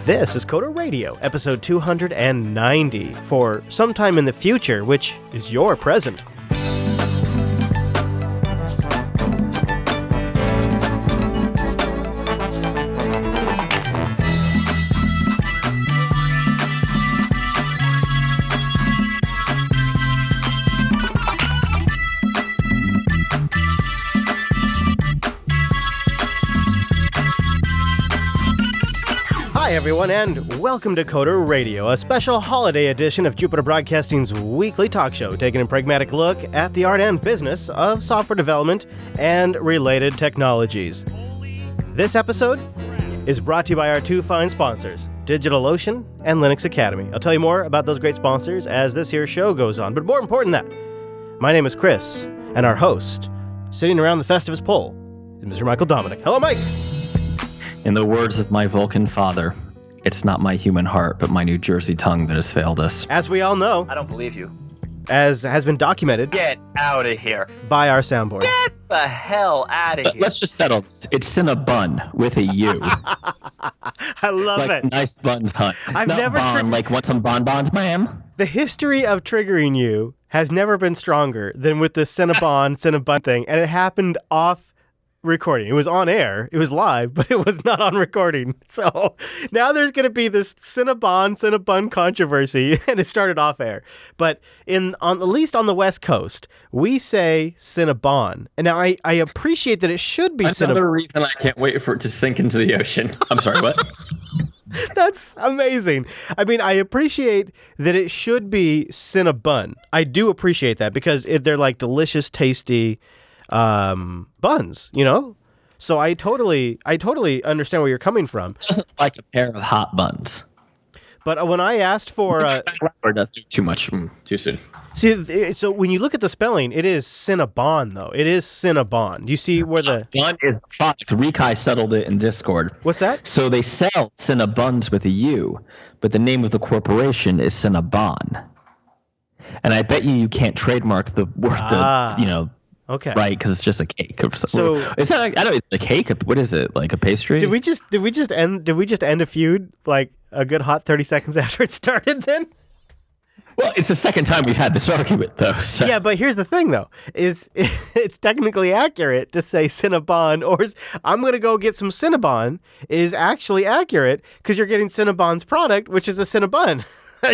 This is Coder Radio, episode 290, for sometime in the future, which is your present. Hi everyone, and welcome to Coder Radio, a special holiday edition of Jupiter Broadcasting's weekly talk show, taking a pragmatic look at the art and business of software development and related technologies. This episode is brought to you by our two fine sponsors, DigitalOcean and Linux Academy. I'll tell you more about those great sponsors as this here show goes on, but more important than that, my name is Chris, and our host, sitting around the Festivus pole, is Mr. Michael Dominic. Hello, Mike! In the words of my Vulcan father, it's not my human heart, but my New Jersey tongue that has failed us. As we all know, I don't believe you. as has been documented Get out of here. by our soundboard. Get the hell out of here. Let's just settle this. It's Cinnabon with a U. I love like it. nice buns, hunt. I've Not never bon, like want some bonbons, ma'am? The history of triggering you has never been stronger than with the Cinnabon thing, and it happened off recording. It was on air, it was live, but it was not on recording. So now there's going to be this Cinnabon controversy, and it started off air. But at least on the West Coast, we say Cinnabon. And now I appreciate that it should be Cinnabon. Another reason I can't wait for it to sink into the ocean. I'm sorry, what? That's amazing. I mean, I appreciate that it should be Cinnabon. I do appreciate that because they're like delicious, tasty buns, you know? So I totally understand where you're coming from. It doesn't like a pair of hot buns. But when I asked for Or does too much too soon. see, so when you look at the spelling, it is Cinnabon though. It is Cinnabon. Do you see where the Bun is the product. Rikai settled it in Discord. what's that? So they sell Cinnabuns with a U, but the name of the corporation is Cinnabon. And I bet you can't trademark the word, Okay. right? Because it's just a cake. So is that? I know it's a cake. What is it? Like a pastry? Did we just end a feud like a good hot 30 seconds after it started then? Well, it's the second time we've had this argument, though. So. Yeah, but here's the thing, though, is it's technically accurate to say Cinnabon, or I'm going to go get some Cinnabon is actually accurate because you're getting Cinnabon's product, which is a Cinnabon.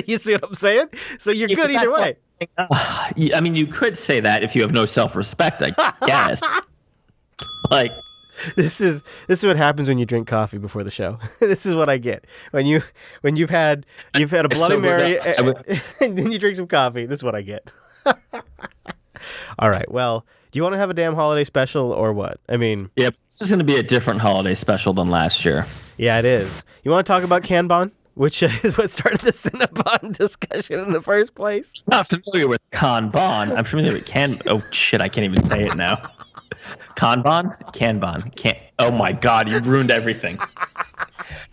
You see what I'm saying? So you're good either way. I mean, you could say that if you have no self-respect, I guess. Like, This is what happens when you drink coffee before the show. This is what I get when you've had a Bloody Mary and then you drink some coffee. This is what I get. All right. Well, do you want to have a damn holiday special or what? I mean, yeah, this is going to be a different holiday special than last year. yeah, it is. You want to talk about Kanban, which is what started the Cinnabon discussion in the first place? I'm not familiar with Kanban. I'm familiar with Oh shit! I can't even say it now. Kanban? Oh my god! You ruined everything.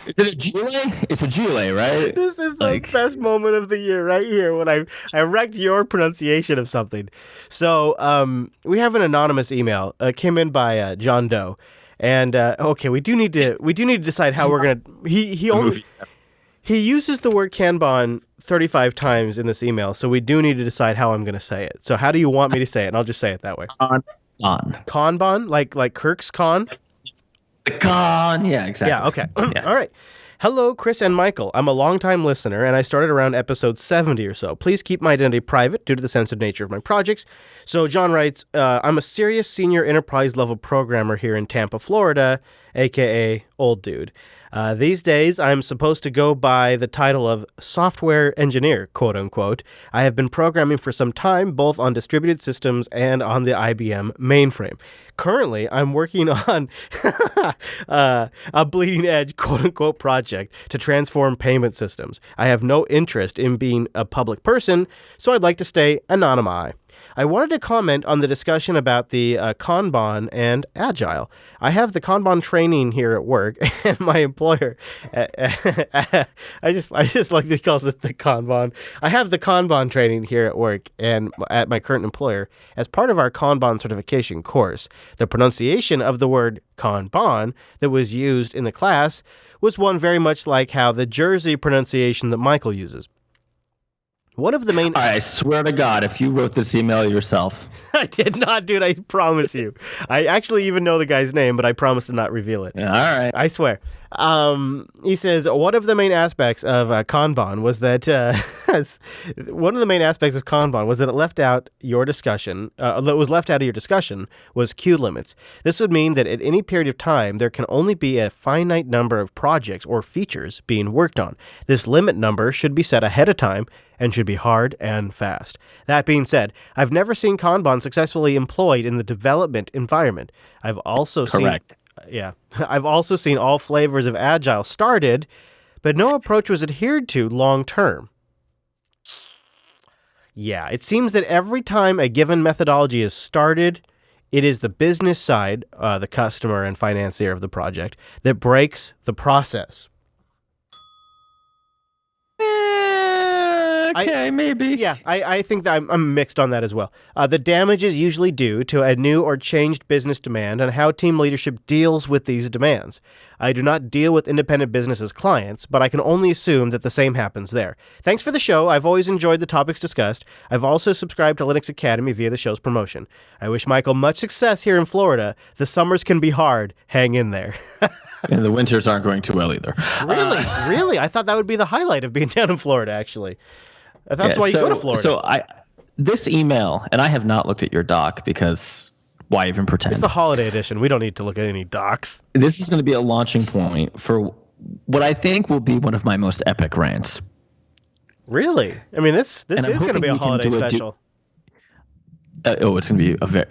Is it a Gile? It's a Gile, right? This is the best moment of the year right here when I wrecked your pronunciation of something. So we have an anonymous email came in by John Doe, and okay, we do need to decide how we're gonna. He uses the word Kanban 35 times in this email, so we do need to decide how I'm going to say it. So how do you want me to say it? And I'll just say it that way. Kanban, like Kirk's Con? The con, yeah, exactly. Yeah, okay. Yeah. All right. Hello, Chris and Michael. I'm a longtime listener, and I started around episode 70 or so. Please keep my identity private due to the sensitive nature of my projects. So John writes, I'm a serious senior enterprise-level programmer here in Tampa, Florida, a.k.a. old dude. These days, I'm supposed to go by the title of software engineer, quote unquote. I have been programming for some time, both on distributed systems and on the IBM mainframe. Currently, I'm working on a bleeding edge, quote unquote, project to transform payment systems. I have no interest in being a public person, so I'd like to stay anonymous. I wanted to comment on the discussion about the Kanban and Agile. I have the Kanban training here at work, and my employer, I just like he calls it the Kanban. I have the Kanban training here at work and at my current employer as part of our Kanban certification course. The pronunciation of the word Kanban that was used in the class was one very much like how the Jersey pronunciation that Michael uses. One of the main... I swear to God, if you wrote this email yourself. I did not, dude. I promise you. I actually even know the guy's name, but I promise to not reveal it. Yeah, all right. I swear. He says one of the main aspects of Kanban was that it left out your discussion. That was left out of your discussion was queue limits. This would mean that at any period of time there can only be a finite number of projects or features being worked on. This limit number should be set ahead of time and should be hard and fast. That being said, I've never seen Kanban successfully employed in the development environment. I've also Correct. I've also seen all flavors of Agile started, but no approach was adhered to long term. Yeah, it seems that every time a given methodology is started, it is the business side, the customer and financier of the project, that breaks the process. Okay, maybe. Yeah, I think that I'm mixed on that as well. The damage is usually due to a new or changed business demand and how team leadership deals with these demands. I do not deal with independent business as clients, but I can only assume that the same happens there. Thanks for the show. I've always enjoyed the topics discussed. I've also subscribed to Linux Academy via the show's promotion. I wish Michael much success here in Florida. The summers can be hard. Hang in there. And the winters aren't going too well either. Really? I thought that would be the highlight of being down in Florida, actually. That's why you go to Florida. So this email, and I have not looked at your doc because why even pretend? It's the holiday edition. We don't need to look at any docs. This is going to be a launching point for what I think will be one of my most epic rants. Really? I mean, this is going to be a holiday special. It's going to be a very...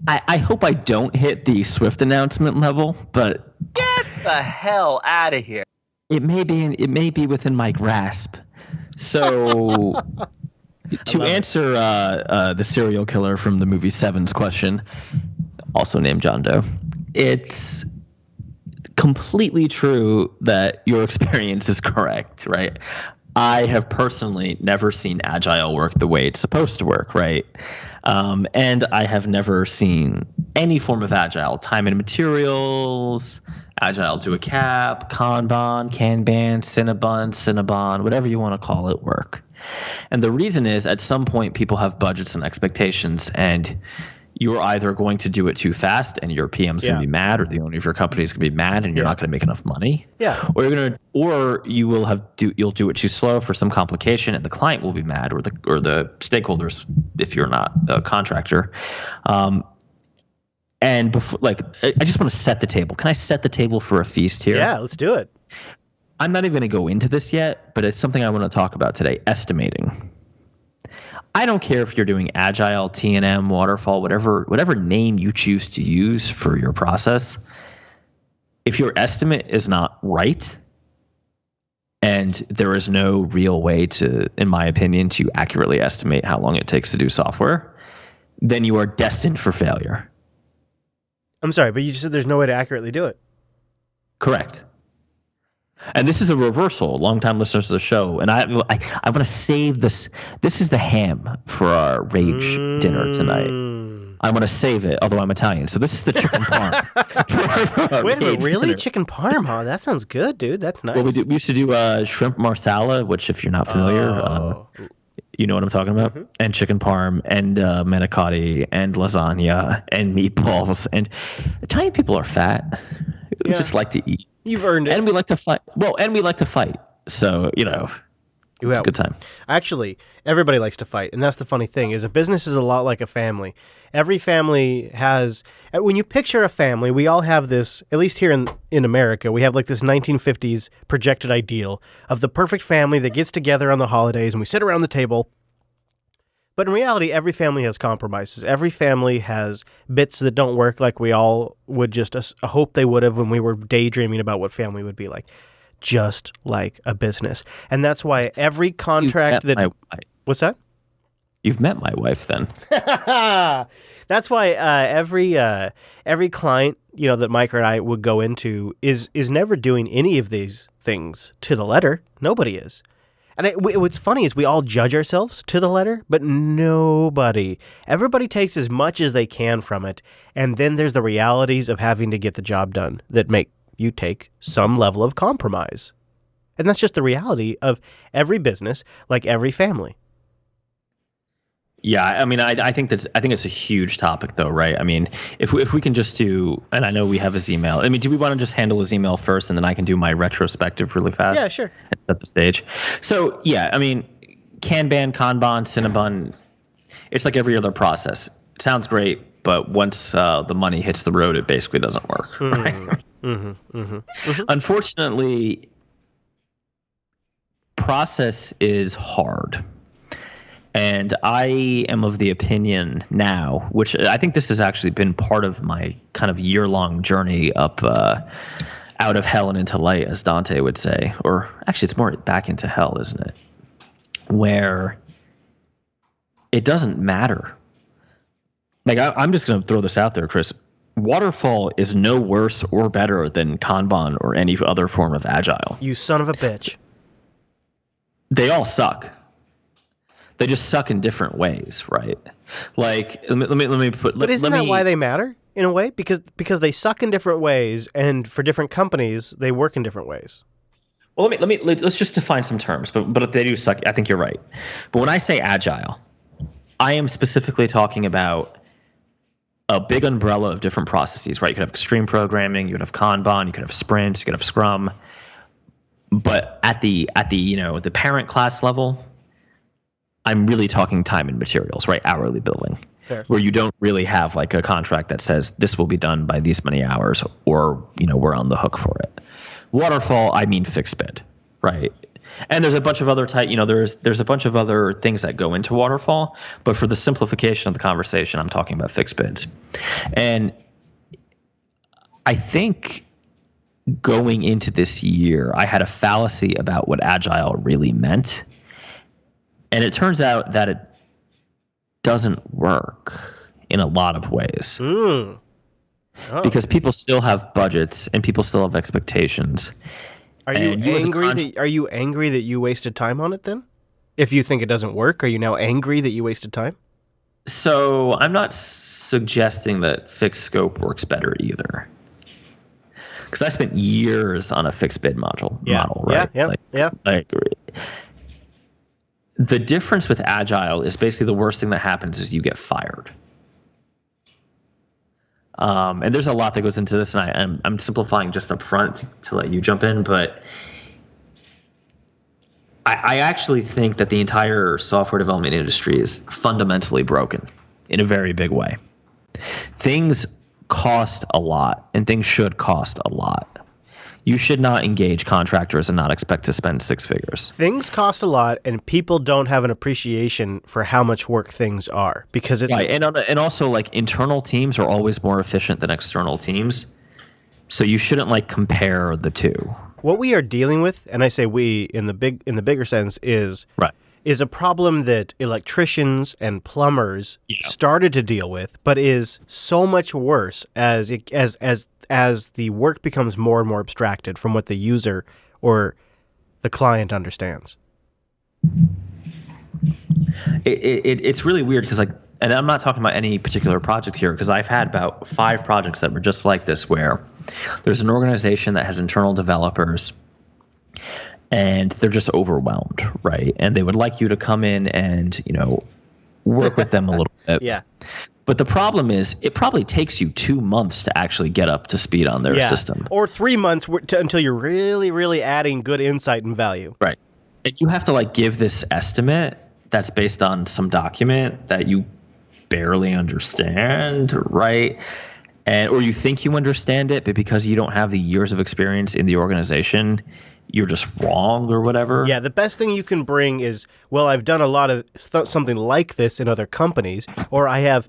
I hope I don't hit the Swift announcement level, but... Get the hell out of here. It may be within my grasp. So, to answer the serial killer from the movie Seven's question, also named John Doe, it's completely true that your experience is correct, right? I have personally never seen Agile work the way it's supposed to work, right? And I have never seen any form of Agile, time and materials, Agile to a cap, Kanban, Cinnabon, whatever you want to call it, work. And the reason is at some point people have budgets and expectations, and you're either going to do it too fast and your PM's going to be mad, or the owner of your company is going to be mad and you're not going to make enough money. Yeah. Or you'll do it too slow for some complication and the client will be mad, or the stakeholders if you're not a contractor. And before, I just want to set the table. Can I set the table for a feast here? Yeah, let's do it. I'm not even going to go into this yet, but it's something I want to talk about today, estimating. I don't care if you're doing Agile, T&M, Waterfall, whatever name you choose to use for your process. If your estimate is not right, and there is no real way to, in my opinion, to accurately estimate how long it takes to do software, then you are destined for failure. I'm sorry, but you just said there's no way to accurately do it. Correct. And this is a reversal, longtime listeners to the show. And I want to save this. This is the ham for our rage dinner tonight. I want to save it, although I'm Italian. So this is the chicken parm. Wait a minute, really? Dinner. Chicken parm, huh? That sounds good, dude. That's nice. Well, we used to do shrimp marsala, which if you're not familiar, you know what I'm talking about? Mm-hmm. And chicken parm and manicotti and lasagna and meatballs. And Italian people are fat. We just like to eat. You've earned it. And we like to fight. Well, and we like to fight. So, it's a good time. Actually, everybody likes to fight. And that's the funny thing, is a business is a lot like a family. Every family has, when you picture a family, we all have this, at least here in America, we have like this 1950s projected ideal of the perfect family that gets together on the holidays and we sit around the table. But in reality, every family has compromises. Every family has bits that don't work like we all would just hope they would have when we were daydreaming about what family would be like. Just like a business. And that's why every contract that... What's that? You've met my wife then. That's why every client that Mike and I would go into is never doing any of these things to the letter. Nobody is. And what's funny is we all judge ourselves to the letter, but nobody. Everybody takes as much as they can from it, and then there's the realities of having to get the job done that make you take some level of compromise. And that's just the reality of every business, like every family. Yeah, I mean, I think it's a huge topic, though, right? I mean, if we can just do, and I know we have his email. I mean, do we want to just handle his email first, and then I can do my retrospective really fast? Yeah, sure. And set the stage. So yeah, I mean, Kanban, Kanban, Cinnabon, it's like every other process. It sounds great, but once the money hits the road, it basically doesn't work. Right? Unfortunately, process is hard. And I am of the opinion now, which I think this has actually been part of my kind of year-long journey up out of hell and into light, as Dante would say. Or actually, it's more back into hell, isn't it? Where it doesn't matter. Like, I'm just going to throw this out there, Chris. Waterfall is no worse or better than Kanban or any other form of Agile. You son of a bitch. They all suck. They just suck in different ways, right? Like, let me put. But isn't that why they matter in a way? Because they suck in different ways, and for different companies, they work in different ways. Well, let's just define some terms. But if they do suck, I think you're right. But when I say agile, I am specifically talking about a big umbrella of different processes, right? You could have extreme programming, you could have Kanban, you could have sprints, you could have Scrum. But at the the parent class level, I'm really talking time and materials, right? Hourly billing. Fair. Where you don't really have like a contract that says this will be done by these many hours, or we're on the hook for it. Waterfall, I mean fixed bid, right? And there's a bunch of other there's a bunch of other things that go into waterfall, but for the simplification of the conversation, I'm talking about fixed bids. And I think going into this year, I had a fallacy about what agile really meant. And it turns out that it doesn't work in a lot of ways. Oh. Because people still have budgets and people still have expectations. Are you angry that you wasted time on it then? If you think it doesn't work, are you now angry that you wasted time? So I'm not suggesting that fixed scope works better either. Because I spent years on a fixed bid model, right? Yeah. I agree. The difference with agile is basically the worst thing that happens is you get fired. And there's a lot that goes into this, and I'm simplifying just up front to let you jump in, but I actually think that the entire software development industry is fundamentally broken in a very big way. Things cost a lot, and things should cost a lot. You should not engage contractors and not expect to spend six figures. Things cost a lot, and people don't have an appreciation for how much work things are because it's right. And also, like, internal teams are always more efficient than external teams, so you shouldn't compare the two. What we are dealing with, and I say we in the bigger sense, is a problem that electricians and plumbers started to deal with, but is so much worse as the work becomes more and more abstracted from what the user or the client understands. It's really weird because, and I'm not talking about any particular project here, because I've had about 5 projects that were just like this, where there's an organization that has internal developers and they're just overwhelmed, right? And they would like you to come in and, work with them a little bit. Yeah. But the problem is, it probably takes you 2 months to actually get up to speed on their system. Or 3 months until you're really, really adding good insight and value. Right. And you have to give this estimate that's based on some document that you barely understand, right? Or you think you understand it, but because you don't have the years of experience in the organization, you're just wrong or whatever. Yeah, the best thing you can bring is, well, I've done a lot of something like this in other companies, or I have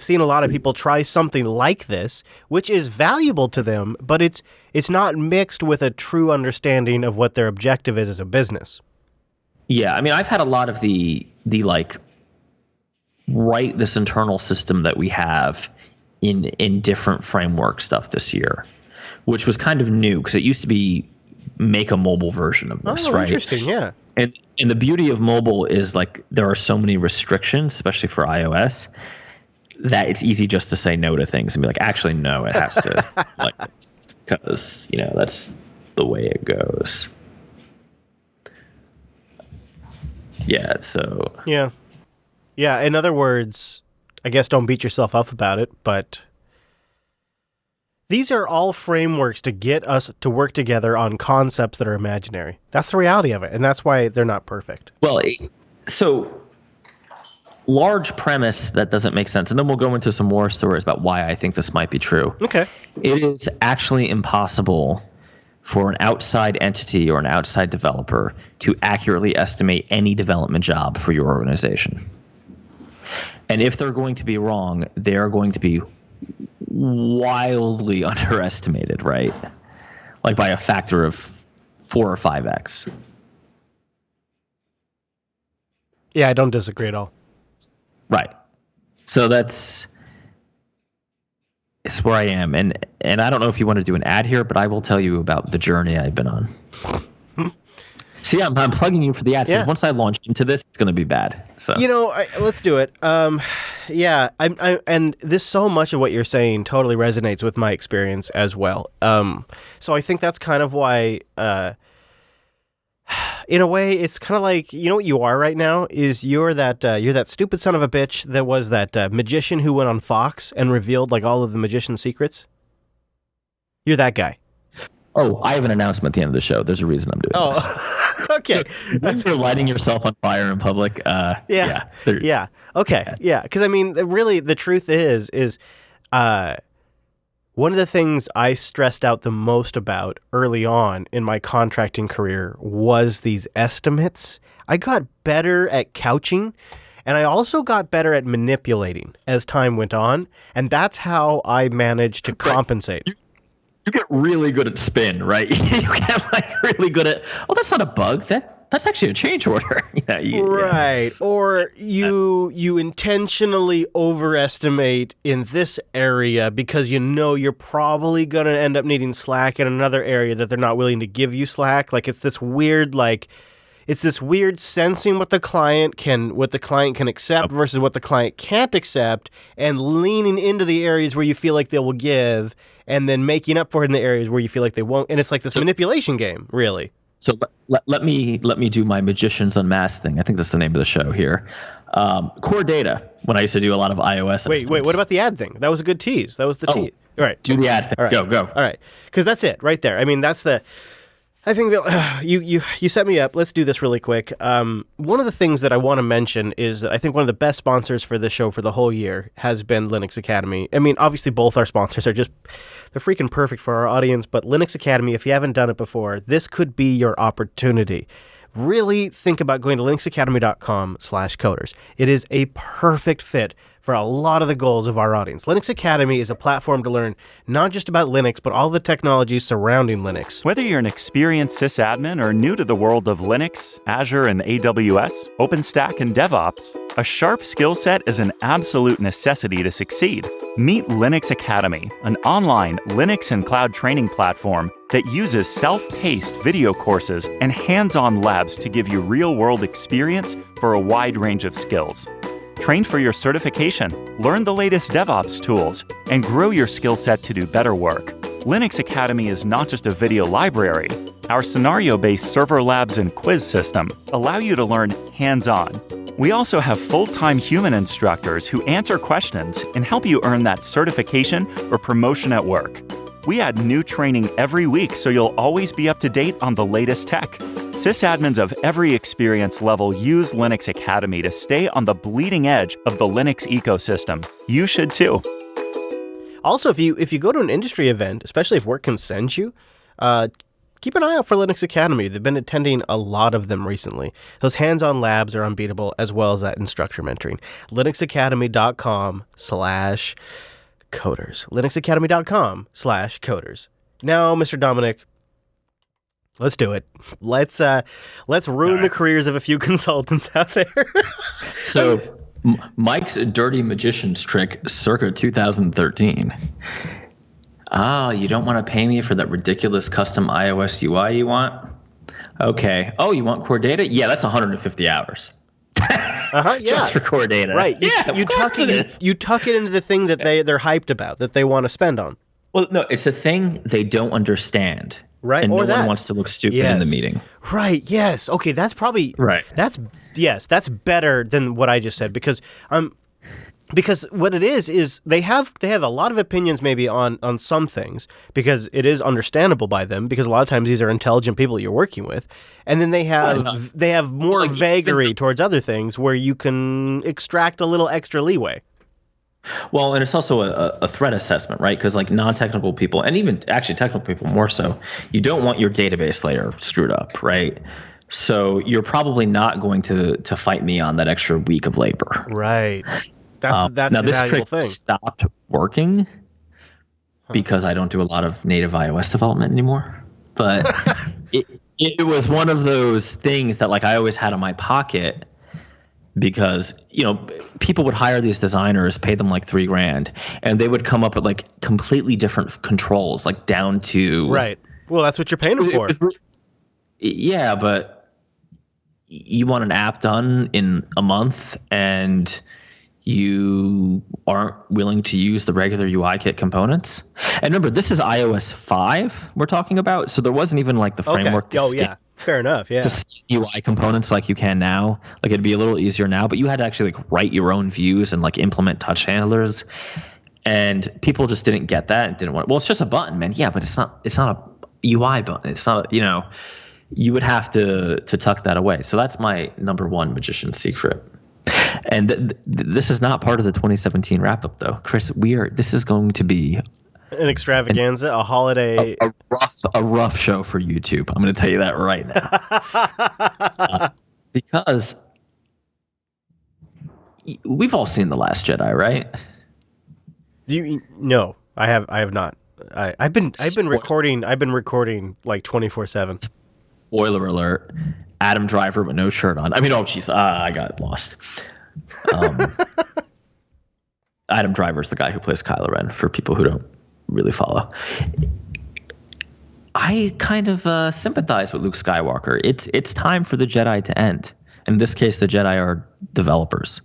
seen a lot of people try something like this, which is valuable to them, but it's not mixed with a true understanding of what their objective is as a business. Yeah, I mean, I've had a lot of the write this internal system that we have in different framework stuff this year, which was kind of new because it used to be make a mobile version of this, right? Interesting, yeah. And the beauty of mobile is like there are so many restrictions, especially for iOS, that it's easy just to say no to things and be like, actually, no, it has to, like, because, you know, that's the way it goes. Yeah, so. Yeah. Yeah, in other words, I guess don't beat yourself up about it, but these are all frameworks to get us to work together on concepts that are imaginary. That's the reality of it, and that's why they're not perfect. Well, so large premise that doesn't make sense, and then we'll go into some more stories about why I think this might be true. Okay. It is actually impossible for an outside entity or an outside developer to accurately estimate any development job for your organization. And if they're going to be wrong, they are going to be wildly underestimated, right? Like by a factor of 4 or 5x. Yeah, I don't disagree at all. Right. So it's where I am. And I don't know if you want to do an ad here, but I will tell you about the journey I've been on. See, I'm plugging you for the ads. Yeah. Once I launch into this, it's going to be bad. So You know, let's do it. Yeah, and this so much of what you're saying totally resonates with my experience as well. So I think that's kind of why, in a way, it's kind of like, you know what you are right now is you're that stupid son of a bitch that was that magician who went on Fox and revealed like all of the magician's secrets. You're that guy. Oh, I have an announcement at the end of the show. There's a reason I'm doing this. Okay. So, if you're lighting yourself on fire in public, Yeah. Okay. Yeah. Because I mean, really, the truth is one of the things I stressed out the most about early on in my contracting career was these estimates. I got better at couching, and I also got better at manipulating as time went on, and that's how I managed to compensate. You get really good at spin, right? You get like really good at, oh, that's not a bug. That's actually a change order. Right. Or you intentionally overestimate in this area because you know you're probably going to end up needing slack in another area that they're not willing to give you slack. Like it's this weird sensing what the client can accept versus what the client can't accept, and leaning into the areas where you feel like they will give, and then making up for it in the areas where you feel like they won't. And it's like this manipulation game, really. So let me do my Magicians Unmasked thing. I think that's the name of the show here. Core Data, when I used to do a lot of iOS. Wait, what about the ad thing? That was a good tease. That was the tease. All right. Do the ad thing. All right. Go. All right. Because that's it right there. I mean, that's the... I think you set me up. Let's do this really quick. One of the things that I want to mention is that I think one of the best sponsors for this show for the whole year has been Linux Academy. I mean, obviously both our sponsors are they're freaking perfect for our audience, but Linux Academy, if you haven't done it before, this could be your opportunity. Really think about going to linuxacademy.com/coders. It is a perfect fit for a lot of the goals of our audience. Linux Academy is a platform to learn not just about Linux, but all the technologies surrounding Linux. Whether you're an experienced sysadmin or new to the world of Linux, Azure and AWS, OpenStack and DevOps, a sharp skill set is an absolute necessity to succeed. Meet Linux Academy, an online Linux and cloud training platform that uses self-paced video courses and hands-on labs to give you real-world experience for a wide range of skills. Train for your certification, learn the latest DevOps tools, and grow your skill set to do better work. Linux Academy is not just a video library. Our scenario-based server labs and quiz system allow you to learn hands-on. We also have full-time human instructors who answer questions and help you earn that certification or promotion at work. We add new training every week so you'll always be up to date on the latest tech. Sysadmins of every experience level use Linux Academy to stay on the bleeding edge of the Linux ecosystem. You should too. Also, if you go to an industry event, especially if work can send you, keep an eye out for Linux Academy. They've been attending a lot of them recently. Those hands-on labs are unbeatable, as well as that instructor mentoring. linuxacademy.com/coders. linuxacademy.com/coders. Now, Mr. Dominic, let's do it. Let's ruin the careers of a few consultants out there. So Mike's dirty magician's trick circa 2013. Oh, you don't want to pay me for that ridiculous custom iOS UI you want? Okay. Oh, you want core data? Yeah, that's 150 hours. Yeah. Just for core data. Right. You tuck it into the thing that they're hyped about, that they want to spend on. Well, no, it's a thing they don't understand. Right. And or no one wants to look stupid in the meeting. Right. Yes. Okay. That's probably right. That's better than what I just said, because what it is they have a lot of opinions maybe on some things, because it is understandable by them, because a lot of times these are intelligent people you're working with, and then they have more vagary towards other things where you can extract a little extra leeway. Well, and it's also a threat assessment, right? Because like non-technical people, and even actually technical people more so, you don't want your database layer screwed up, right? So you're probably not going to fight me on that extra week of labor. Right. That's now, the this valuable trick thing. stopped working because I don't do a lot of native iOS development anymore. But it was one of those things that like I always had in my pocket, because people would hire these designers, pay them like $3,000, and they would come up with like completely different controls, like down to right. Well, that's what you're paying them for. Yeah, but you want an app done in a month, and you aren't willing to use the regular UIKit components. And remember, this is iOS 5 we're talking about, so there wasn't even like the framework. Okay. Yeah. Fair enough. Yeah. Just UI components like you can now. Like it'd be a little easier now, but you had to actually like write your own views and like implement touch handlers. And people just didn't get that and didn't want. Well, it's just a button, man. Yeah, but it's not a UI button. It's not. You would have to tuck that away. So that's my number one magician's secret. And this is not part of the 2017 wrap up, though, Chris. This is going to be an extravaganza, a holiday, a rough show for YouTube. I'm going to tell you that right now, because we've all seen The Last Jedi, right? No, I have not. I've been recording like 24/7. Spoiler alert: Adam Driver with no shirt on. I mean, oh jeez, I got lost. Adam Driver's the guy who plays Kylo Ren, for people who don't really follow. I kind of sympathize with Luke Skywalker. It's time for the Jedi to end. In this case, the Jedi are developers,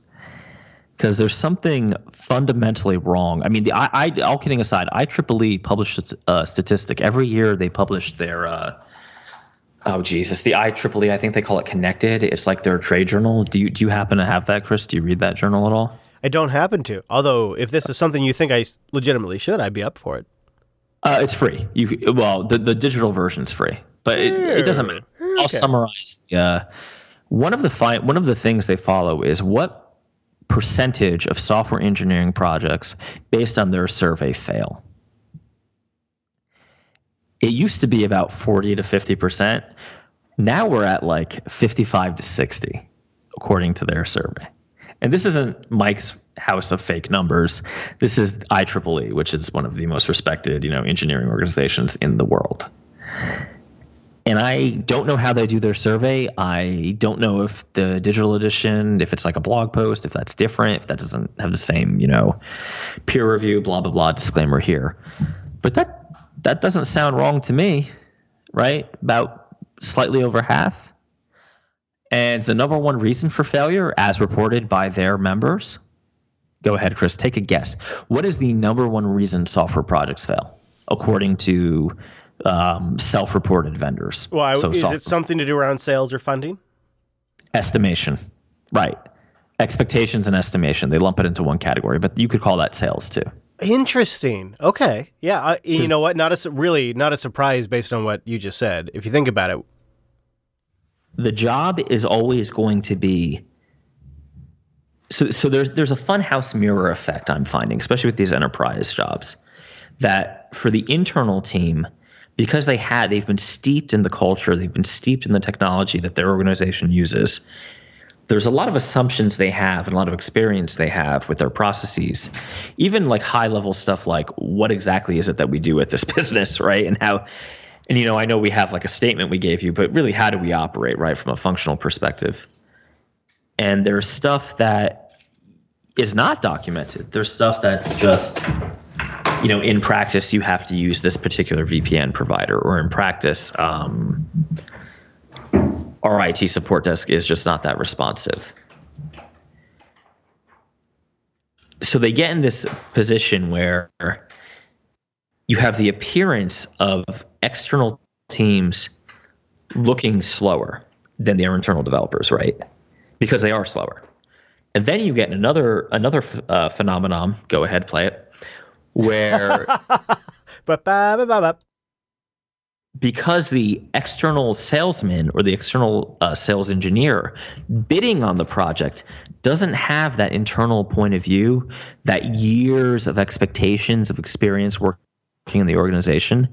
because there's something fundamentally wrong. I mean, all kidding aside, IEEE published a statistic every year. They publish their oh Jesus, the IEEE. I think they call it Connected. It's like their trade journal. Do you happen to have that, Chris? Do you read that journal at all? I don't happen to. Although, if this is something you think I legitimately should, I'd be up for it. It's free. The digital version's free, but it doesn't matter. Okay. I'll summarize. One of the things they follow is what percentage of software engineering projects based on their survey fail. It used to be about 40 to 50%. Now we're at like 55 to 60, according to their survey. And this isn't Mike's house of fake numbers. This is IEEE, which is one of the most respected, engineering organizations in the world. And I don't know how they do their survey. I don't know if the digital edition, if it's like a blog post, if that's different, if that doesn't have the same, peer review, blah, blah, blah, disclaimer here. But that doesn't sound wrong to me, right? About slightly over half. And the number one reason for failure, as reported by their members, go ahead, Chris, take a guess. What is the number one reason software projects fail, according to self-reported vendors? Well, is it something to do around sales or funding? Estimation, right. Expectations and estimation. They lump it into one category, but you could call that sales too. Interesting. Okay. Yeah. You know what? Not a surprise based on what you just said. If you think about it, the job is always going to be. So there's a funhouse mirror effect I'm finding, especially with these enterprise jobs, that for the internal team, because they've been steeped in the culture, they've been steeped in the technology that their organization uses. There's a lot of assumptions they have and a lot of experience they have with their processes, even like high level stuff like what exactly is it that we do at this business, right? And how, and I know we have like a statement we gave you, but really how do we operate, right, from a functional perspective? And there's stuff that is not documented. There's stuff that's just, in practice, you have to use this particular VPN provider, or in practice, our IT support desk is just not that responsive. So they get in this position where you have the appearance of external teams looking slower than their internal developers, right? Because they are slower. And then you get another phenomenon. Go ahead, play it. Where because the external salesman or the external sales engineer bidding on the project doesn't have that internal point of view, that years of expectations of experience working in the organization,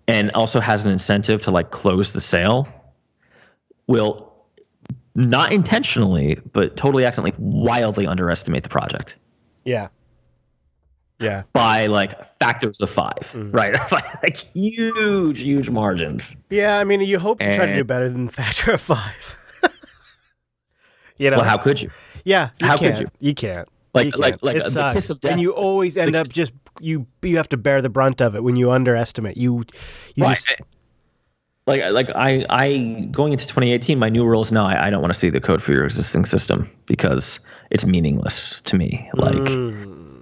and also has an incentive to close the sale, will not intentionally, but totally accidentally, wildly underestimate the project. Yeah. Yeah. By factors of 5, right? By huge margins. Yeah, I mean, you hope to try to do better than factor of 5. Well, how could you? Yeah, how could you? You can't. Like it the kiss of death. And you always end up just you have to bear the brunt of it when you underestimate. You right. just I going into 2018, my new rule is now I don't want to see the code for your existing system because it's meaningless to me.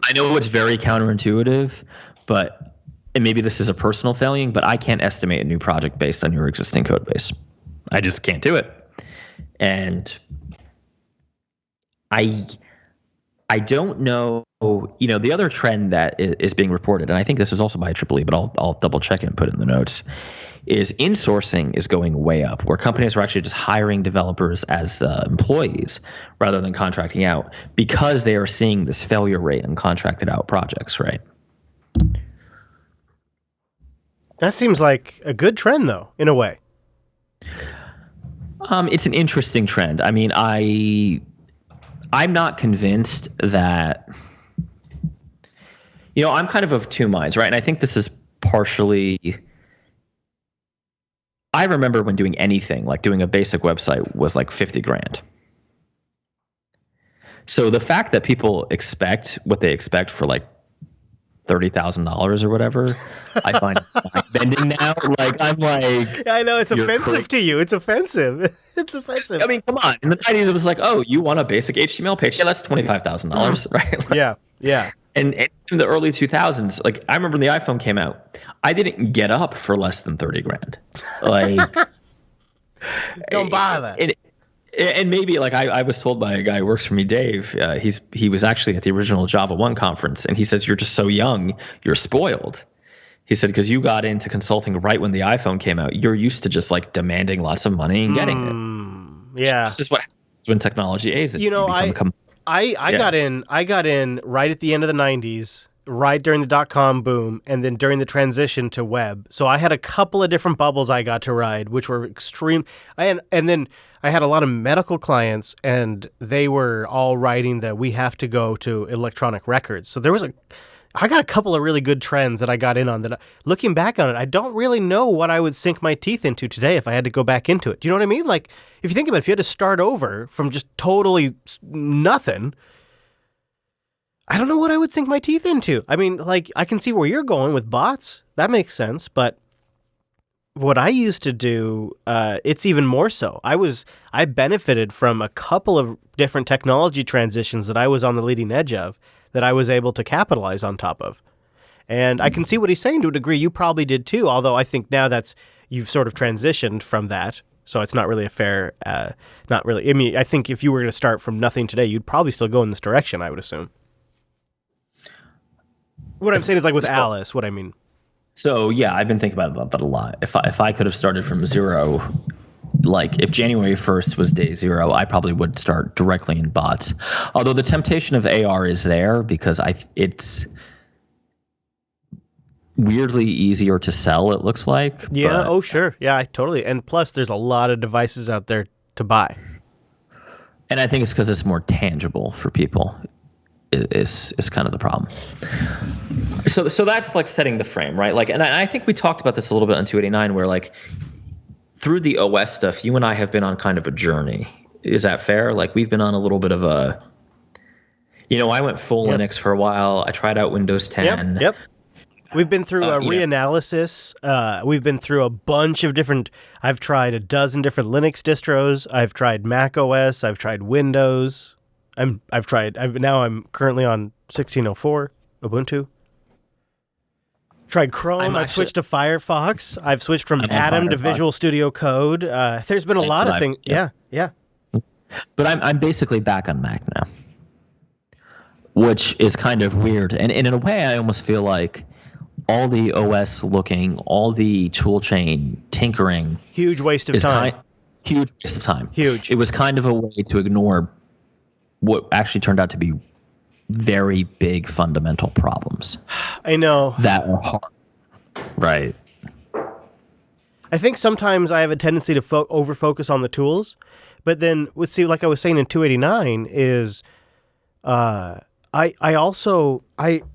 I know it's very counterintuitive, and maybe this is a personal failing, but I can't estimate a new project based on your existing code base. I just can't do it. And I don't know, the other trend that is being reported, and I think this is also by IEEE, but I'll double check it and put it in the notes, is insourcing is going way up, where companies are actually just hiring developers as employees rather than contracting out, because they are seeing this failure rate in contracted out projects, right? That seems like a good trend, though, in a way. It's an interesting trend. I mean, I'm not convinced that, I'm kind of two minds, right? And I think this is partially, I remember when doing anything, like doing a basic website was like $50,000. So the fact that people expect what they expect for $30,000 or whatever, I find bending now. I know it's offensive to you. It's offensive. It's offensive. I mean, come on. In the 90s, it was like, oh, you want a basic HTML page? Yeah, that's $25,000, right? Yeah. And in the early 2000s, I remember when the iPhone came out, I didn't get up for less than $30,000. Don't bother. And maybe I was told by a guy who works for me, Dave. He was actually at the original Java 1 conference, and he says, "You're just so young, you're spoiled." He said, because you got into consulting right when the iPhone came out. You're used to just demanding lots of money and getting it. Yeah, this is what happens when technology ages. I got in right at the end of the 90s. Right during the dot-com boom, and then during the transition to web. So I had a couple of different bubbles I got to ride, which were extreme. And then I had a lot of medical clients, and they were all writing that we have to go to electronic records. So I got a couple of really good trends that I got in on that. Looking back on it, I don't really know what I would sink my teeth into today if I had to go back into it. Do you know what I mean? If you think about it, if you had to start over from just totally nothing, I don't know what I would sink my teeth into. I mean, I can see where you're going with bots. That makes sense. But what I used to do, it's even more so. I benefited from a couple of different technology transitions that I was on the leading edge of that I was able to capitalize on top of. And I can see what he's saying to a degree. You probably did too, although I think now you've sort of transitioned from that. So it's not really a fair, not really. I mean, I think if you were to start from nothing today, you'd probably still go in this direction, I would assume. What I'm saying is with Alice, what I mean. So yeah, I've been thinking about that a lot. If I could have started from zero, if January 1st was day zero, I probably would start directly in bots. Although the temptation of AR is there because it's weirdly easier to sell, it looks like. Yeah, oh sure. Yeah, totally. And plus there's a lot of devices out there to buy. And I think it's because it's more tangible for people. Is kind of the problem. So that's setting the frame, right? And I think we talked about this a little bit on 289, where through the OS stuff, you and I have been on kind of a journey. Is that fair? We've been on a little bit of a. I went full Yep. Linux for a while. I tried out Windows 10. Yep. We've been through a you know. reanalysis. We've been through a bunch of different. I've tried a dozen different Linux distros. I've tried Mac OS. I've tried Windows. I'm currently on 1604 Ubuntu. Tried Chrome. I've switched to Firefox. I've switched from I'm on Atom to Firefox. Visual Studio Code. There's been a That's lot what of things. yeah. Yeah. But I'm basically back on Mac now, which is kind of weird. And in a way, I almost feel like all the OS looking, all the tool chain tinkering Huge waste of is time. huge waste of time. Huge. It was kind of a way to ignore what actually turned out to be very big fundamental problems I know. that were hard. Right. I think sometimes I have a tendency to over-focus on the tools, but then, like I was saying in 289, is I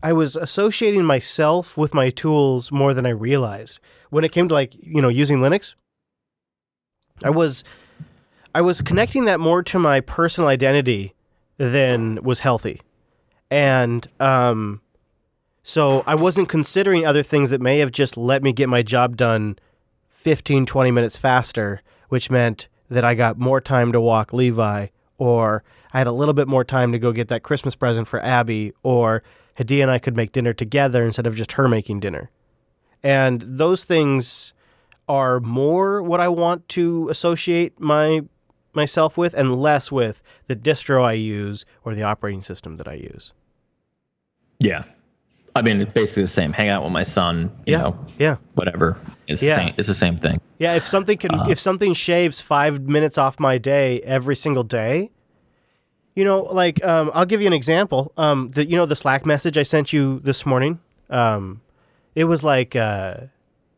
was associating myself with my tools more than I realized. When it came to using Linux, I was connecting that more to my personal identity than was healthy. And so I wasn't considering other things that may have just let me get my job done 15, 20 minutes faster, which meant that I got more time to walk Levi, or I had a little bit more time to go get that Christmas present for Abby, or Hadia and I could make dinner together instead of just her making dinner. And those things are more what I want to associate myself with, and less with the distro I use or the operating system that I use. Yeah. I mean, it's basically the same. Hang out with my son, you know, whatever. It's the same thing. Yeah, if something shaves 5 minutes off my day every single day, I'll give you an example. The Slack message I sent you this morning, it was like, I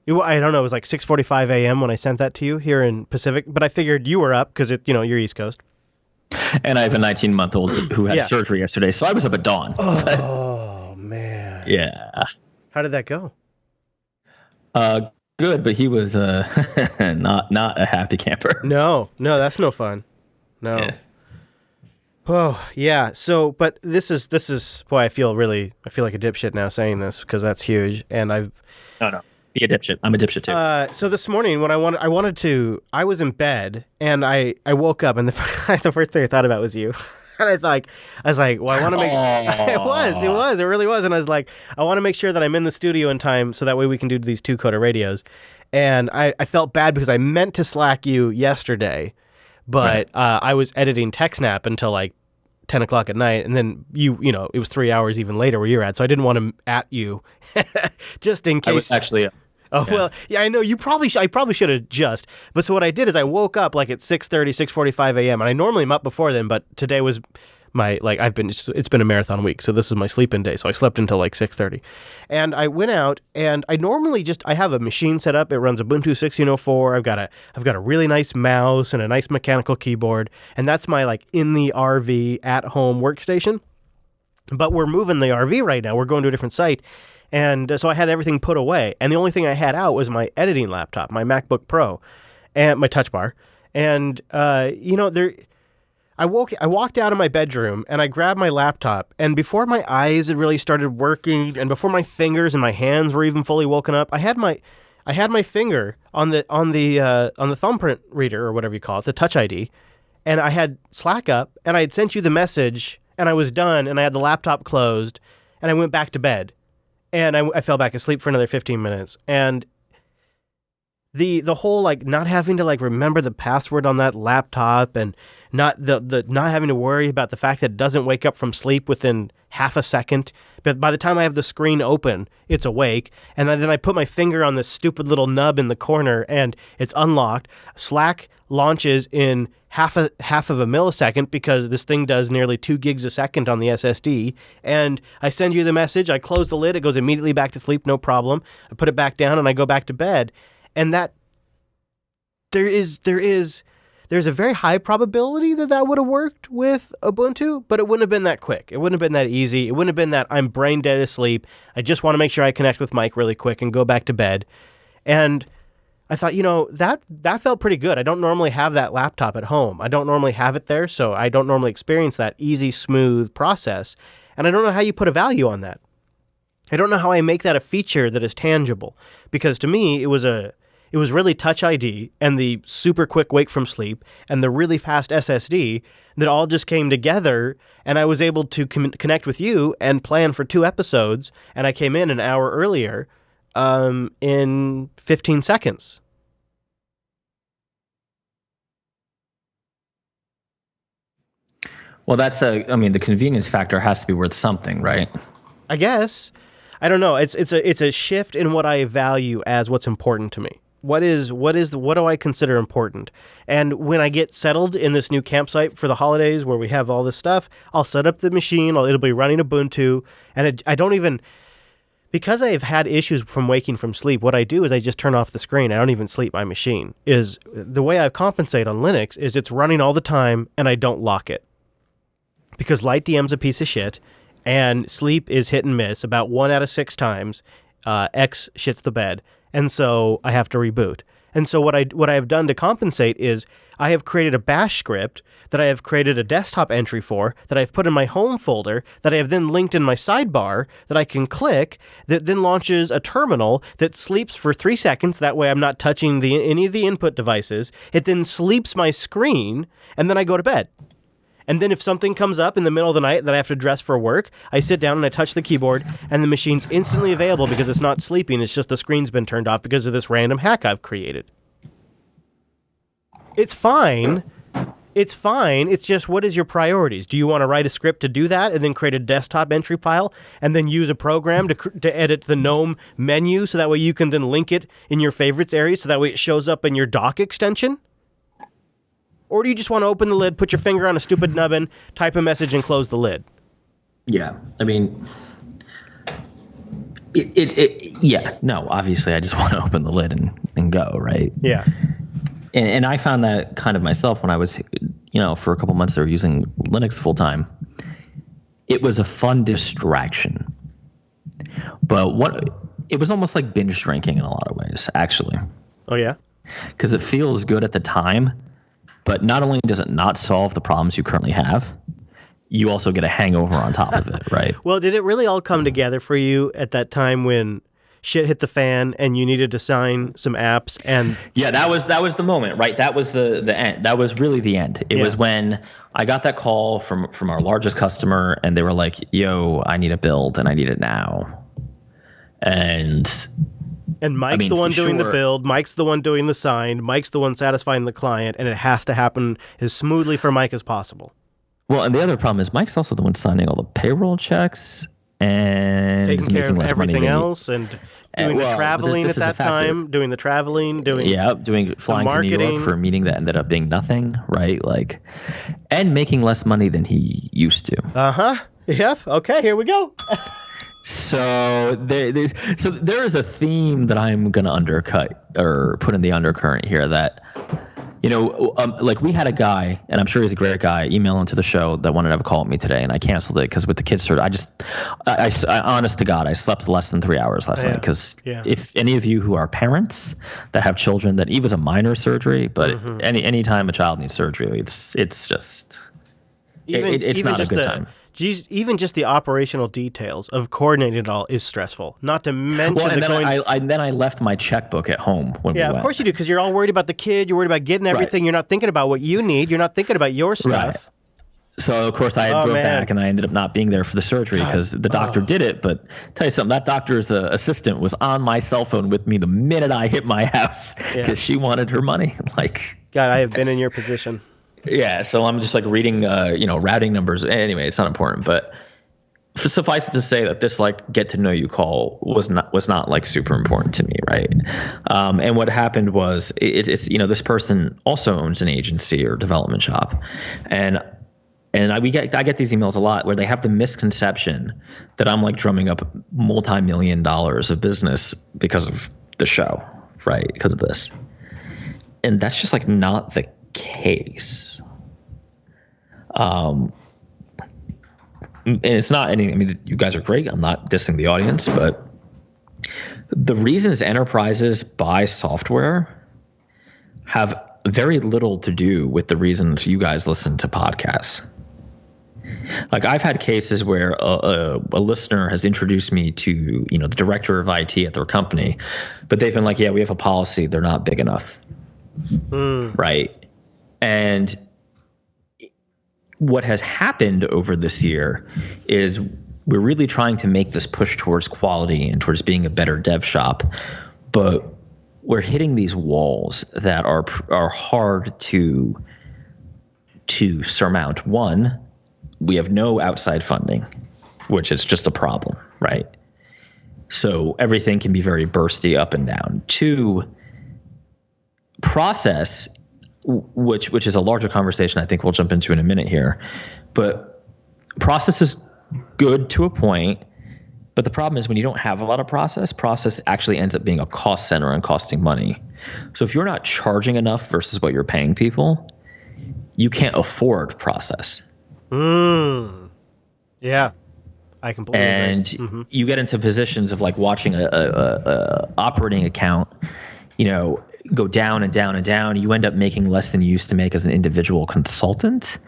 don't know, it was like 6:45 a.m. when I sent that to you here in Pacific, but I figured you were up because you're East Coast. And I have a 19-month-old who had surgery yesterday, so I was up at dawn. Oh, man. Yeah. How did that go? Good, but he was not a happy camper. No, that's no fun. No. Yeah. Oh, yeah. So, but this is boy, I feel like a dipshit now saying this because that's huge. And No. Be a dipshit. I'm a dipshit too. So this morning when I was in bed and I woke up and the first thing I thought about was you. And I was like, well, I want to make it really was. And I was like, I want to make sure that I'm in the studio in time so that way we can do these 2-coder radios. And I felt bad because I meant to Slack you yesterday, but I was editing TechSnap until like 10 o'clock at night. And then it was 3 hours even later where you're at. So I didn't want to at you just in case. I was actually... Well, yeah, I know I probably should have just. But so what I did is I woke up like at 6:30, 6:45 a.m. and I normally am up before then, but today was it's been a marathon week, so this is my sleep-in day. So I slept until like 6:30. And I went out and I normally I have a machine set up. It runs Ubuntu 1604. I've got a really nice mouse and a nice mechanical keyboard, and that's my like in the RV at home workstation. But we're moving the RV right now. We're going to a different site. And so I had everything put away. And the only thing I had out was my editing laptop, my MacBook Pro, and my touch bar. And, I walked out of my bedroom and I grabbed my laptop. And before my eyes had really started working and before my fingers and my hands were even fully woken up, I had my finger on the thumbprint reader or whatever you call it, the Touch ID. And I had Slack up and I had sent you the message and I was done and I had the laptop closed and I went back to bed. And I fell back asleep for another 15 minutes. And the whole like not having to like remember the password on that laptop and not not having to worry about the fact that it doesn't wake up from sleep within half a second. But by the time I have the screen open, it's awake. And then I put my finger on this stupid little nub in the corner and it's unlocked. Slack launches in half of a millisecond because this thing does nearly 2 gigs a second on the SSD. And I send you the message. I close the lid. It goes immediately back to sleep. No problem. I put it back down and I go back to bed. And that there's a very high probability that would have worked with Ubuntu, but it wouldn't have been that quick. It wouldn't have been that easy. It wouldn't have been that I'm brain dead asleep. I just want to make sure I connect with Mike really quick and go back to bed. And I thought, that felt pretty good. I don't normally have that laptop at home. I don't normally have it there, so I don't normally experience that easy, smooth process. And I don't know how you put a value on that. I don't know how I make that a feature that is tangible. Because to me, it was really Touch ID and the super quick wake from sleep and the really fast SSD that all just came together, and I was able to connect with you and plan for 2 episodes, and I came in an hour earlier in 15 seconds. Well, the convenience factor has to be worth something, right? I guess. I don't know. It's a shift in what I value as what's important to me. What do I consider important? And when I get settled in this new campsite for the holidays where we have all this stuff, I'll set up the machine, it'll be running Ubuntu, and I don't even, because I've had issues from waking from sleep, what I do is I just turn off the screen. I don't even sleep my machine. Is the way I compensate on Linux is it's running all the time and I don't lock it. Because LightDM's a piece of shit and sleep is hit and miss about 1 out of 6 times. X shits the bed. And so I have to reboot. And so what I have done to compensate is I have created a bash script that I have created a desktop entry for that I've put in my home folder that I have then linked in my sidebar that I can click that then launches a terminal that sleeps for 3 seconds. That way I'm not touching any of the input devices. It then sleeps my screen and then I go to bed. And then if something comes up in the middle of the night that I have to dress for work, I sit down and I touch the keyboard, and the machine's instantly available because it's not sleeping. It's just the screen's been turned off because of this random hack I've created. It's fine. It's fine. It's just, what is your priorities? Do you want to write a script to do that and then create a desktop entry file and then use a program to edit the GNOME menu so that way you can then link it in your favorites area so that way it shows up in your dock extension? Or do you just want to open the lid, put your finger on a stupid nubbin, type a message, and close the lid? Yeah, I mean, no, obviously I just want to open the lid and go, right? Yeah. And I found that kind of myself when I was, for a couple months there using Linux full time. It was a fun distraction. But it was almost like binge drinking in a lot of ways, actually. Oh, yeah? Because it feels good at the time. But not only does it not solve the problems you currently have, you also get a hangover on top of it, right? Well, did it really all come together for you at that time when shit hit the fan and you needed to sign some apps? And yeah, that was the moment, right? That was the end. That was really the end. It was when I got that call from our largest customer, and they were like, "Yo, I need a build, and I need it now." And Mike's the one doing the build, Mike's the one doing the sign, Mike's the one satisfying the client, and it has to happen as smoothly for Mike as possible. Well, and the other problem is Mike's also the one signing all the payroll checks and taking care of everything else and doing the traveling at that time, doing the traveling, flying to New York for a meeting that ended up being nothing, right? Like, and making less money than he used to. Uh-huh. Yep. Okay, here we go. So there is a theme that I'm going to undercut or put in the undercurrent here that, like we had a guy, and I'm sure he's a great guy, email into the show that wanted to have a call with me today, and I canceled it because with the kids, I honest to God, I slept less than 3 hours last night because if any of you who are parents that have children, that even a minor surgery, but any time a child needs surgery, it's just it's not a good time. Even just the operational details of coordinating it all is stressful. Not to mention then I left my checkbook at home when we went. Yeah, of course you do, because you're all worried about the kid. You're worried about getting everything. Right. You're not thinking about what you need. You're not thinking about your stuff. Right. So, of course, I drove back, and I ended up not being there for the surgery because the doctor did it. But tell you something, that doctor's assistant was on my cell phone with me the minute I hit my house because she wanted her money. God, I have been in your position. Yeah, so I'm just reading, routing numbers. Anyway, it's not important, but suffice it to say that this get to know you call was not super important to me, right? And what happened was it's this person also owns an agency or development shop, and I get these emails a lot where they have the misconception that I'm drumming up multi-million dollars of business because of the show, right? Because of this, and that's just not the case. And it's not any. I mean, you guys are great. I'm not dissing the audience, but The reasons enterprises buy software have very little to do with the reasons you guys listen to podcasts. Like I've had cases where a listener has introduced me to, the director of IT at their company, but they've been like, yeah, we have a policy. They're not big enough. Right. And what has happened over this year is we're really trying to make this push towards quality and towards being a better dev shop, but we're hitting these walls that are hard to surmount. One, we have no outside funding, which is just a problem, right? So everything can be very bursty up and down. Two, process, which is a larger conversation I think we'll jump into in a minute here, but process is good to a point, but the problem is when you don't have a lot of process actually ends up being a cost center and costing money. So if you're not charging enough versus what you're paying people, you can't afford process. Yeah, I completely agree. And you get into positions of like watching a operating account, go down and down and down. You end up making less than you used to make as an individual consultant.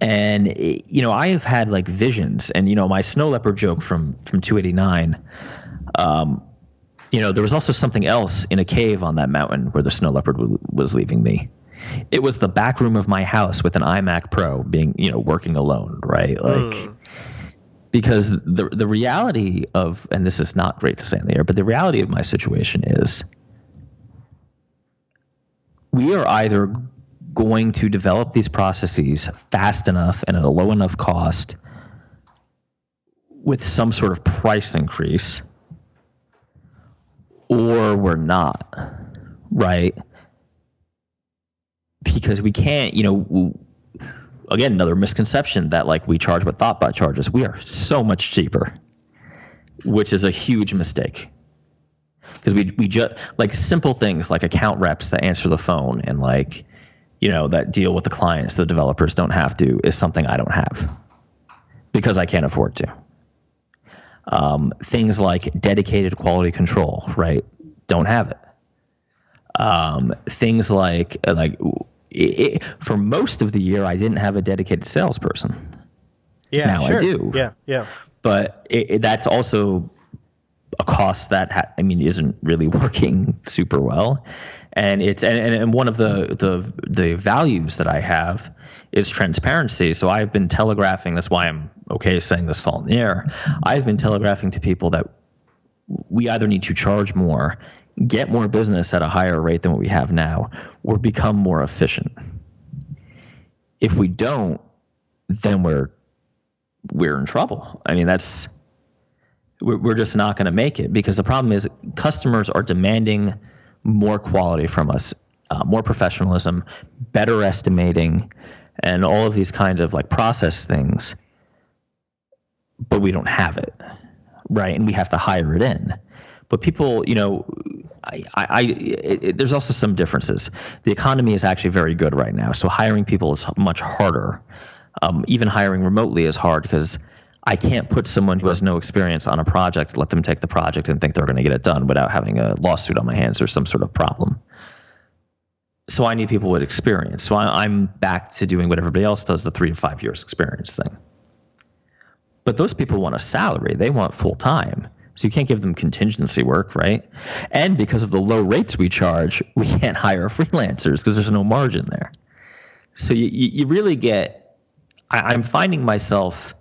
And, I have had like visions and, my snow leopard joke from 289, there was also something else in a cave on that mountain where the snow leopard was leaving me. It was the back room of my house with an iMac Pro being, working alone, right? Like, because the reality of, and this is not great to say in the air, but the reality of my situation is we are either going to develop these processes fast enough and at a low enough cost with some sort of price increase, or we're not, right? Because we can't, again, another misconception that like we charge what Thoughtbot charges. We are so much cheaper, which is a huge mistake. Because we just like simple things like account reps that answer the phone and like, that deal with the clients the developers don't have to is something I don't have because I can't afford to. Things like dedicated quality control, right? Don't have it. Things like for most of the year, I didn't have a dedicated salesperson. Yeah, now sure. I do. Yeah. But that's also a cost that isn't really working super well, and it's and one of the values that I have is transparency. So I've been telegraphing. That's why I'm okay saying this all in the air. I've been telegraphing to people that we either need to charge more, get more business at a higher rate than what we have now, or become more efficient. If we don't, then we're in trouble. We're just not going to make it because the problem is customers are demanding more quality from us, more professionalism, better estimating, and all of these kind of like process things, but we don't have it, right? And we have to hire it in. But people, there's also some differences. The economy is actually very good right now, so hiring people is much harder. Even hiring remotely is hard because I can't put someone who has no experience on a project, let them take the project and think they're going to get it done without having a lawsuit on my hands or some sort of problem. So I need people with experience. So I'm back to doing what everybody else does, the 3 to 5 years experience thing. But those people want a salary. They want full time. So you can't give them contingency work, right? And because of the low rates we charge, we can't hire freelancers because there's no margin there. So you really get, I'm finding myself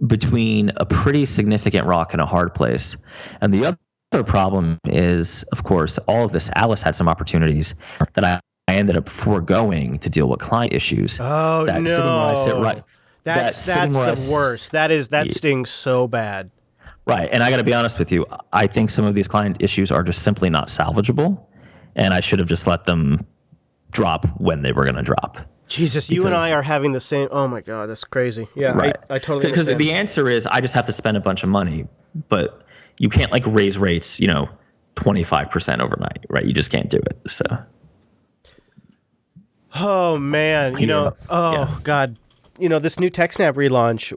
between a pretty significant rock and a hard place. And the other problem is, of course, all of this. Alice had some opportunities that I ended up foregoing to deal with client issues. Oh, that no. Sitting where I sit, right. That's the worst. That stings so bad. Right. And I got to be honest with you. I think some of these client issues are just simply not salvageable. And I should have just let them drop when they were going to drop. Jesus, you and I are having the same. Oh my God, that's crazy. Yeah, right. I totally understand. Because the answer is I just have to spend a bunch of money, but you can't like raise rates, 25% overnight, right? You just can't do it. So. Oh man, God, this new TechSnap relaunch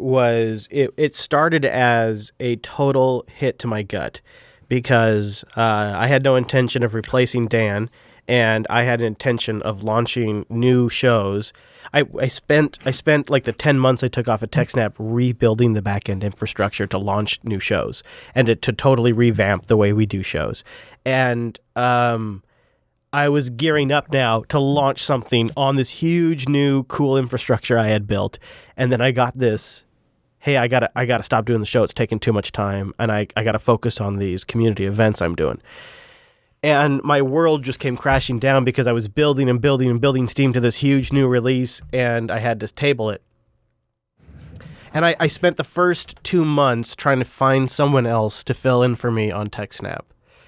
it started as a total hit to my gut. because I had no intention of replacing Dan, and I had an intention of launching new shows. I spent like the 10 months I took off at TechSnap rebuilding the back-end infrastructure to launch new shows and to totally revamp the way we do shows. And I was gearing up now to launch something on this huge new cool infrastructure I had built. And then I got this, hey, I gotta stop doing the show. It's taking too much time, and I gotta focus on these community events I'm doing. And my world just came crashing down because I was building and building and building Steam to this huge new release, and I had to table it. And I spent the first 2 months trying to find someone else to fill in for me on TechSnap,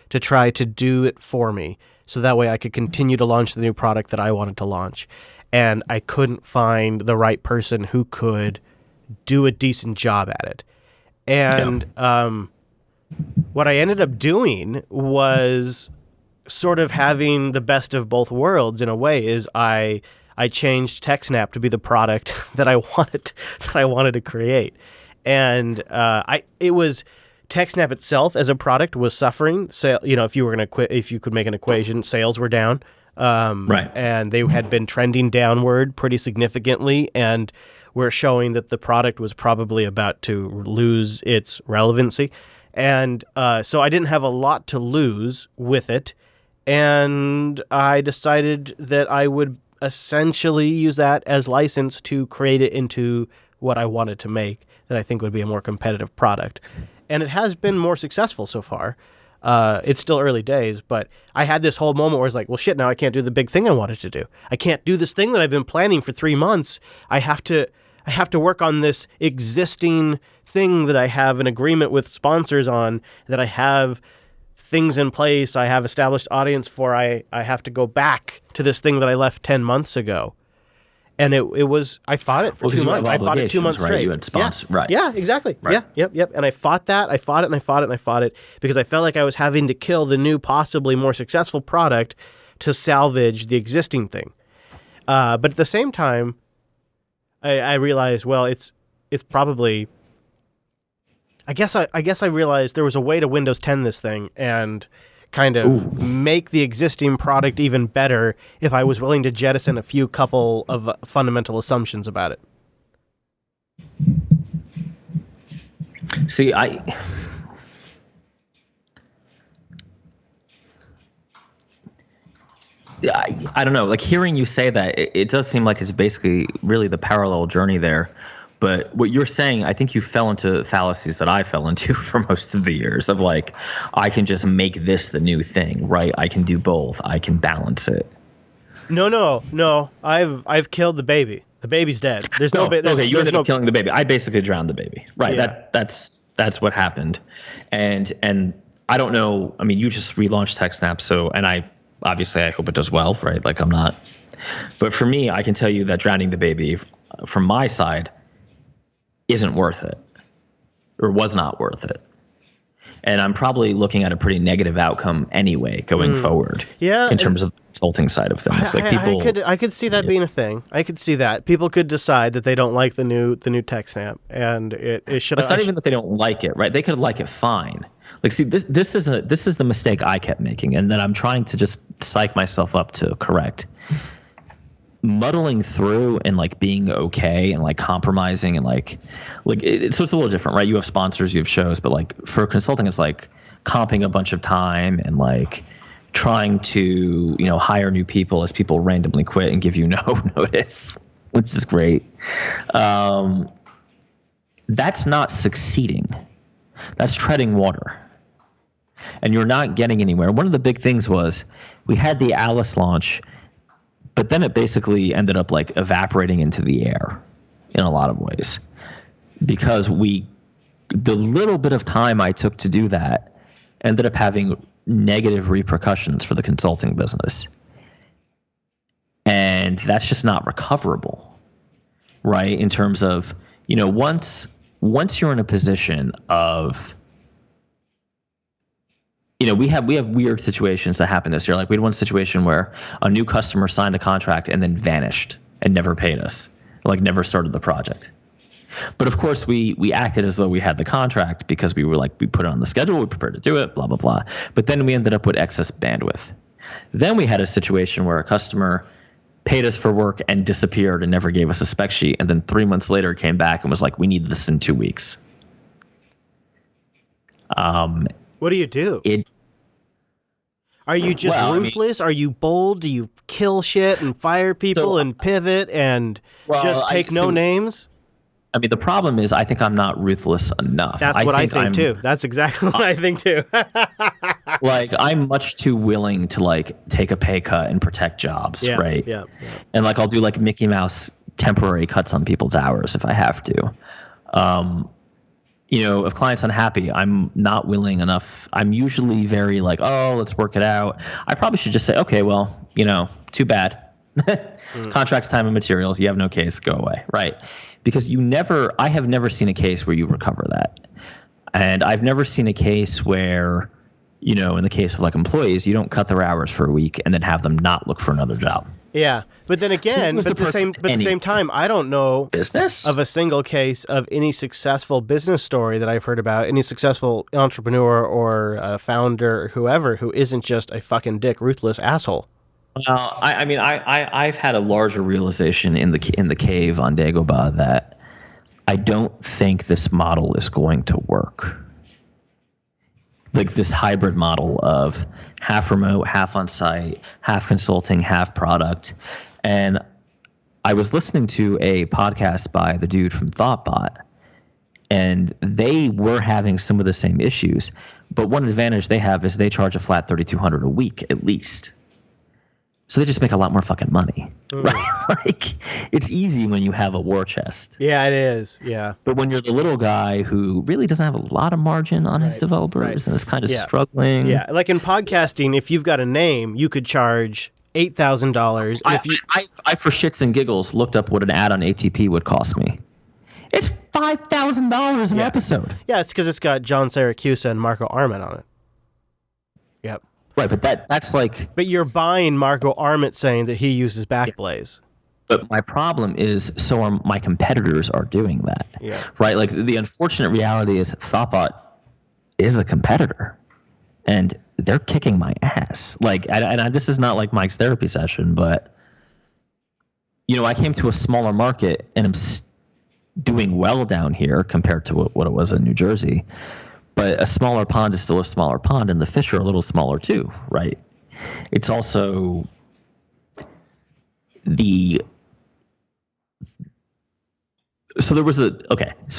to try to do it for me, so that way I could continue to launch the new product that I wanted to launch. And I couldn't find the right person who could do a decent job at it. And what I ended up doing was sort of having the best of both worlds in a way. Is I changed TechSnap to be the product that I wanted to create, and it was TechSnap itself as a product was suffering. So, if you could make an equation, sales were down, right, and they had been trending downward pretty significantly, and were showing that the product was probably about to lose its relevancy. And so I didn't have a lot to lose with it. And I decided that I would essentially use that as license to create it into what I wanted to make, that I think would be a more competitive product. And it has been more successful so far. It's still early days, but I had this whole moment where it's like, well, shit, now I can't do the big thing I wanted to do. I can't do this thing that I've been planning for 3 months. I have to work on this existing thing that I have an agreement with sponsors on, that I have things in place, I have established audience for. I have to go back to this thing that I left 10 months ago. And it was, I fought it for 2 months. I fought it 2 months straight. Right? You had sponsors, right. Yeah, exactly. Right. Yeah, yep. And I fought that. I fought it and I fought it and I fought it because I felt like I was having to kill the new, possibly more successful product to salvage the existing thing. But at the same time, I realized, well, it's probably, I guess I realized there was a way to Windows 10 this thing and kind of make the existing product even better if I was willing to jettison a few couple of fundamental assumptions about it. See, I don't know. Like, hearing you say that, it does seem like it's basically really the parallel journey there. But what you're saying, I think you fell into fallacies that I fell into for most of the years of like, I can just make this the new thing, right? I can do both. I can balance it. No. I've killed the baby. The baby's dead. There's no baby. Okay, you ended up killing the baby. I basically drowned the baby. Right. Yeah. That's what happened. And I don't know. I mean, you just relaunched TechSnap, so, and I hope it does well, right? Like, I'm not. But for me, I can tell you that drowning the baby from my side isn't worth it, or was not worth it. And I'm probably looking at a pretty negative outcome anyway going forward. Yeah, in terms of the consulting side of things. I could see that being a thing. I could see that people could decide that they don't like the new TechSnap, and it should. It's not even that they don't like it, right? They could like it fine. Like, see, this is the mistake I kept making, and that I'm trying to just psych myself up to correct. Muddling through and like being okay and like compromising and like so it's a little different, right? You have sponsors, you have shows, but like for consulting, it's like comping a bunch of time and like trying to, hire new people as people randomly quit and give you no notice, which is great. That's not succeeding. That's treading water. And you're not getting anywhere. One of the big things was we had the Alice launch, but then it basically ended up like evaporating into the air in a lot of ways, because the little bit of time I took to do that ended up having negative repercussions for the consulting business. And that's just not recoverable, right? In terms of, once you're in a position of, we have weird situations that happen this year. Like, we had one situation where a new customer signed a contract and then vanished and never paid us, like never started the project. But of course, we acted as though we had the contract because we were like, we put it on the schedule, we prepared to do it, blah, blah, blah. But then we ended up with excess bandwidth. Then we had a situation where a customer paid us for work and disappeared and never gave us a spec sheet. And then 3 months later came back and was like, we need this in 2 weeks. What do you do? Are you just ruthless? Are you bold? Do you kill shit and fire people and pivot and just take no names? I mean, the problem is I think I'm not ruthless enough. That's what I think too. That's exactly what I think too. Like, I'm much too willing to like take a pay cut and protect jobs, right? Yeah. And like, I'll do like Mickey Mouse temporary cuts on people's hours if I have to. If client's unhappy, I'm not willing enough. I'm usually very like, oh, let's work it out. I probably should just say, okay, well, too bad. Contracts, time, and materials. You have no case. Go away. Right. Because I have never seen a case where you recover that. And I've never seen a case where, in the case of like employees, you don't cut their hours for a week and then have them not look for another job. Yeah, but then again, at the same time, I don't know business of a single case of any successful business story that I've heard about, any successful entrepreneur or founder or whoever who isn't just a fucking dick, ruthless asshole. Well, I've had a larger realization in the cave on Dagobah that I don't think this model is going to work. Like this hybrid model of half remote, half on site, half consulting, half product. And I was listening to a podcast by the dude from Thoughtbot, and they were having some of the same issues. But one advantage they have is they charge a flat $3,200 a week at least. So they just make a lot more fucking money, right? Like, it's easy when you have a war chest. Yeah, it is. Yeah. But when you're the little guy who really doesn't have a lot of margin on his developers and is kind of struggling. Yeah, like in podcasting, if you've got a name, you could charge $8,000. I for shits and giggles looked up what an ad on ATP would cost me. It's $5,000 an episode. Yeah, it's because it's got John Siracusa and Marco Arment on it. Yep. Right, but that's like... But you're buying Marco Arment saying that he uses Backblaze. But my problem is, my competitors are doing that. Yeah. Right? Like, the unfortunate reality is Thoughtbot is a competitor. And they're kicking my ass. Like, and this is not like Mike's therapy session, but, I came to a smaller market and I'm doing well down here compared to what it was in New Jersey. But a smaller pond is still a smaller pond, and the fish are a little smaller too, right? It's also so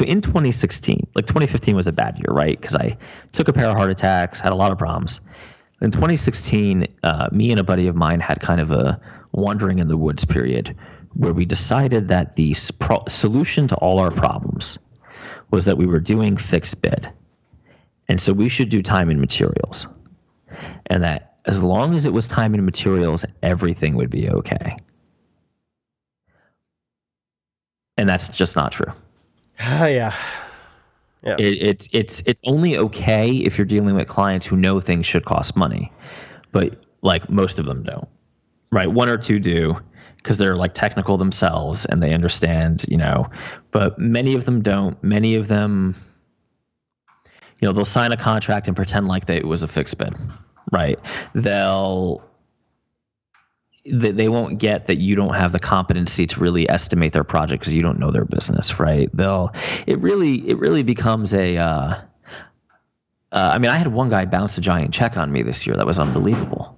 in 2016, like 2015 was a bad year, right? Because I took a pair of heart attacks, had a lot of problems. In 2016, me and a buddy of mine had kind of a wandering in the woods period where we decided that the solution to all our problems was that we were doing fixed bid. And so we should do time and materials. And that as long as it was time and materials, everything would be okay. And that's just not true. Yeah. It's only okay if you're dealing with clients who know things should cost money. But like most of them don't. Right? One or two do because they're like technical themselves and they understand, but many of them don't. Many of them, they'll sign a contract and pretend like it was a fixed bid, right? They won't get that you don't have the competency to really estimate their project because you don't know their business, right? It really becomes I had one guy bounce a giant check on me this year that was unbelievable.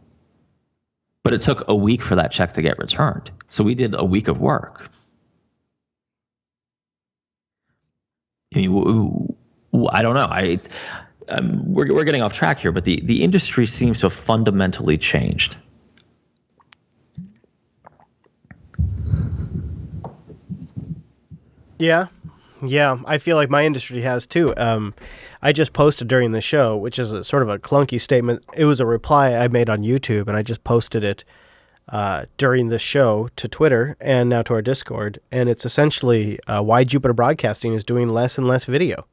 But it took a week for that check to get returned. So we did a week of work. I mean, I don't know. We're getting off track here, but the industry seems to have fundamentally changed. Yeah, I feel like my industry has too. I just posted during the show, which is a sort of a clunky statement. It was a reply I made on YouTube, and I just posted it during the show to Twitter and now to our Discord. And it's essentially why Jupiter Broadcasting is doing less and less video.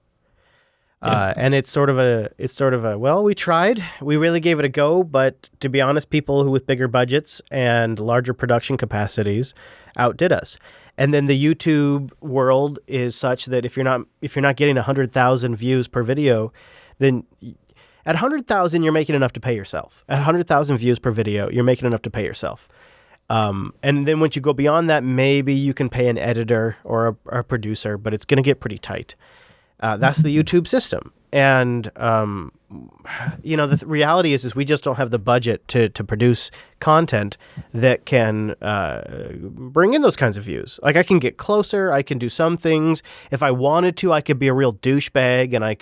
And it's sort of a, well, we tried, we really gave it a go, but to be honest, people who with bigger budgets and larger production capacities outdid us. And then the YouTube world is such that if you're not getting 100,000 views per video, then at 100,000 you're making enough to pay yourself. At 100,000 views per video, you're making enough to pay yourself. And then once you go beyond that, maybe you can pay an editor or a producer, but it's going to get pretty tight. That's the YouTube system. And, the reality is we just don't have the budget to produce content that can bring in those kinds of views. Like, I can get closer. I can do some things. If I wanted to, I could be a real douchebag, and I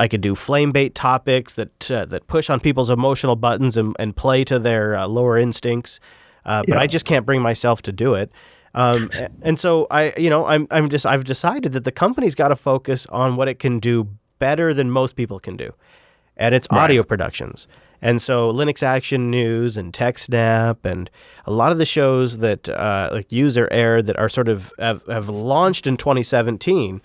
could do flame bait topics that push on people's emotional buttons and play to their lower instincts. But I just can't bring myself to do it. And so I've decided that the company's got to focus on what it can do better than most people can do, and it's audio productions. And so Linux Action News and TechSnap and a lot of the shows that like User Air that are sort of have launched in 2017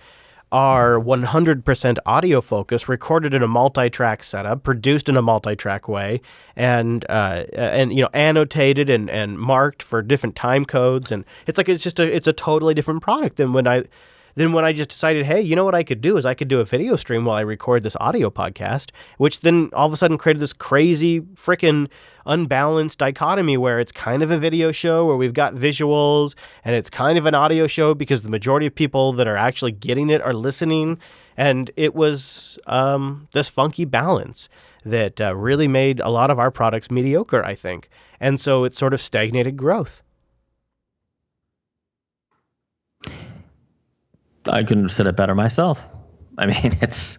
are 100% audio focused, recorded in a multi-track setup, produced in a multi-track way, and annotated and marked for different time codes. And it's a totally different product than when I just decided, hey, you know what I could do is I could do a video stream while I record this audio podcast, which then all of a sudden created this crazy freaking unbalanced dichotomy where it's kind of a video show where we've got visuals and it's kind of an audio show because the majority of people that are actually getting it are listening. And it was this funky balance that really made a lot of our products mediocre, I think. And so it sort of stagnated growth. I couldn't have said it better myself. I mean, it's...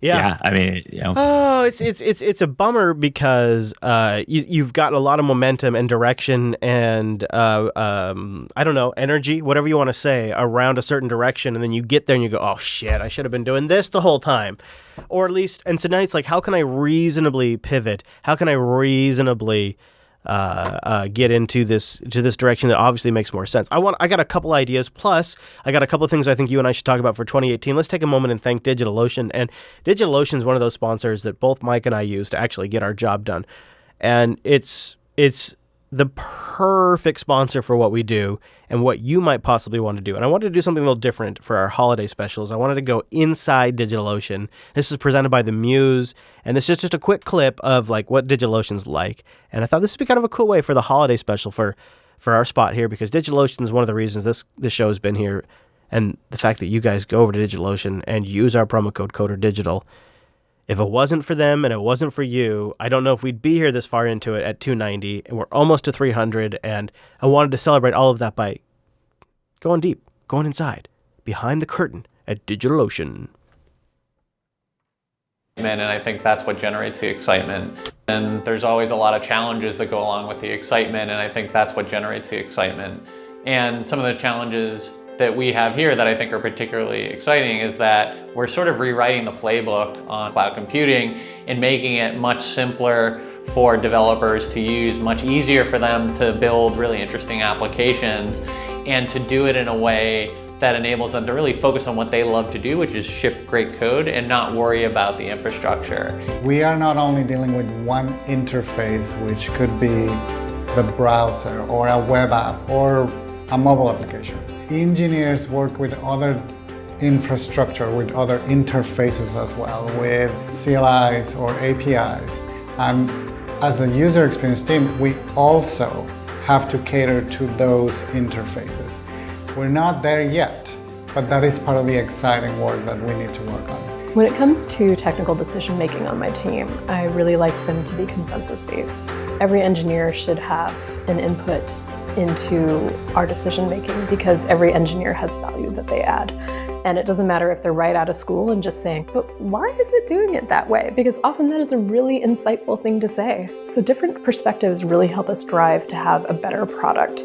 Yeah. I mean, Oh, it's a bummer because you've got a lot of momentum and direction and I don't know, energy, whatever you want to say, around a certain direction, and then you get there and you go, oh shit, I should have been doing this the whole time, or at least. And so now it's like, how can I reasonably pivot? How can I reasonably get into this direction that obviously makes more sense? I got a couple ideas, plus I got a couple of things I think you and I should talk about for 2018. Let's take a moment and thank DigitalOcean. And DigitalOcean is one of those sponsors that both Mike and I use to actually get our job done. And it's the perfect sponsor for what we do and what you might possibly want to do. And I wanted to do something a little different for our holiday specials. I wanted to go inside DigitalOcean. This is presented by the Muse, and this is just a quick clip of like what DigitalOcean's like. And I thought this would be kind of a cool way for the holiday special for our spot here, because DigitalOcean is one of the reasons this show has been here, and the fact that you guys go over to DigitalOcean and use our promo code CODERDIGITAL. If it wasn't for them and it wasn't for you, I don't know if we'd be here this far into it at 290, and we're almost to 300, and I wanted to celebrate all of that by going deep, going inside, behind the curtain at DigitalOcean. And I think that's what generates the excitement. And there's always a lot of challenges that go along with the excitement, and I think that's what generates the excitement. And some of the challenges that we have here that I think are particularly exciting is that we're sort of rewriting the playbook on cloud computing and making it much simpler for developers to use, much easier for them to build really interesting applications, and to do it in a way that enables them to really focus on what they love to do, which is ship great code and not worry about the infrastructure. We are not only dealing with one interface, which could be the browser or a web app or a mobile application. Engineers work with other infrastructure, with other interfaces as well, with CLIs or APIs. And as a user experience team, we also have to cater to those interfaces. We're not there yet, but that is part of the exciting work that we need to work on. When it comes to technical decision making on my team, I really like them to be consensus-based. Every engineer should have an input into our decision making because every engineer has value that they add. And it doesn't matter if they're right out of school and just saying, but why is it doing it that way? Because often that is a really insightful thing to say. So different perspectives really help us drive to have a better product.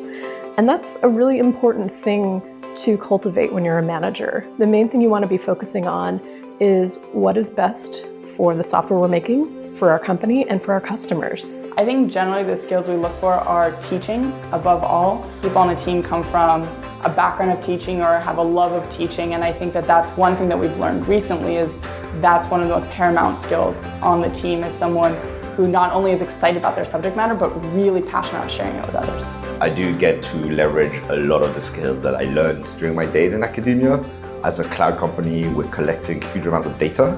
And that's a really important thing to cultivate when you're a manager. The main thing you want to be focusing on is what is best for the software we're making, for our company, and for our customers. I think generally the skills we look for are teaching above all. People on the team come from a background of teaching or have a love of teaching. And I think that that's one thing that we've learned recently is that's one of the most paramount skills on the team, is someone who not only is excited about their subject matter, but really passionate about sharing it with others. I do get to leverage a lot of the skills that I learned during my days in academia. As a cloud company, we're collecting huge amounts of data.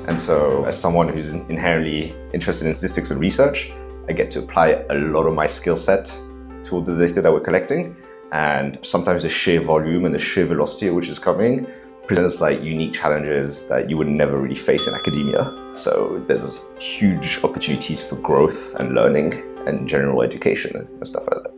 And so as someone who's inherently interested in statistics and research, I get to apply a lot of my skill set to all the data that we're collecting. And sometimes the sheer volume and the sheer velocity at which it's coming presents like unique challenges that you would never really face in academia. So there's huge opportunities for growth and learning and general education and stuff like that.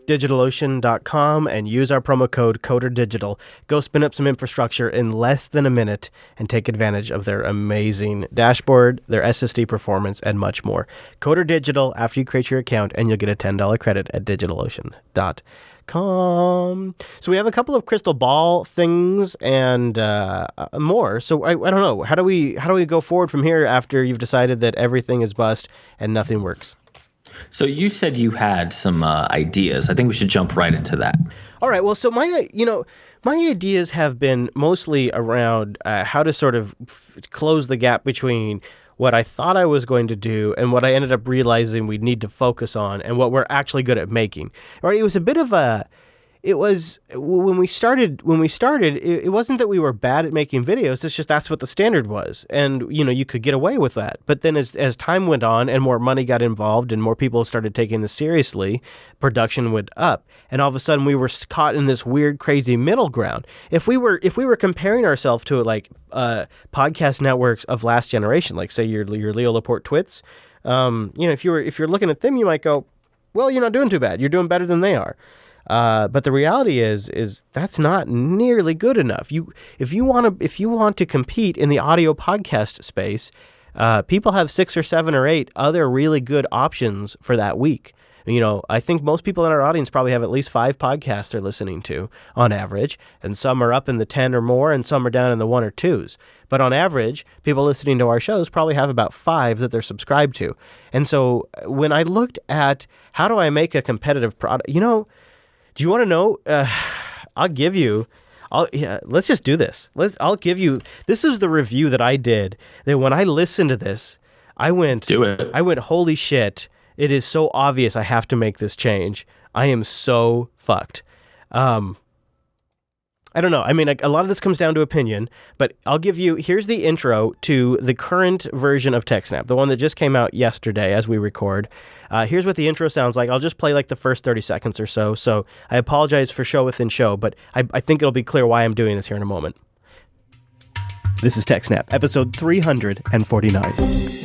DigitalOcean.com and use our promo code CODERDIGITAL. Go spin up some infrastructure in less than a minute and take advantage of their amazing dashboard, their SSD performance, and much more. CODERDIGITAL after you create your account, and you'll get a $10 credit at DigitalOcean.com. So we have a couple of crystal ball things and more. So I don't know. How do we go forward from here after you've decided that everything is bust and nothing works? So you said you had some ideas. I think we should jump right into that. All right. Well, so my ideas have been mostly around how to sort of close the gap between what I thought I was going to do and what I ended up realizing we need to focus on and what we're actually good at making. All right. It was a bit of it was when we started, it wasn't that we were bad at making videos. It's just that's what the standard was. And, you could get away with that. But then as time went on and more money got involved and more people started taking this seriously, production went up. And all of a sudden we were caught in this weird, crazy middle ground. If we were comparing ourselves to like podcast networks of last generation, like say your Leo Laporte Twits, if you're looking at them, you might go, well, you're not doing too bad. You're doing better than they are. But the reality is that's not nearly good enough. If you want to compete in the audio podcast space, people have 6 or 7 or 8 other really good options for that week. I think most people in our audience probably have at least 5 podcasts they're listening to on average, and some are up in the 10 or more, and some are down in the 1 or 2s. But on average, people listening to our shows probably have about 5 that they're subscribed to. And so when I looked at how do I make a competitive product, do you want to know? Let's just do this. I'll give you, this is the review that I did. That when I listened to this, I went, do it. I went, holy shit. It is so obvious I have to make this change. I am so fucked. I don't know. I mean, a lot of this comes down to opinion, but I'll give you, here's the intro to the current version of TechSnap, the one that just came out yesterday as we record. Here's what the intro sounds like. I'll just play like the first 30 seconds or so. So I apologize for show within show, but I think it'll be clear why I'm doing this here in a moment. This is TechSnap, episode 349.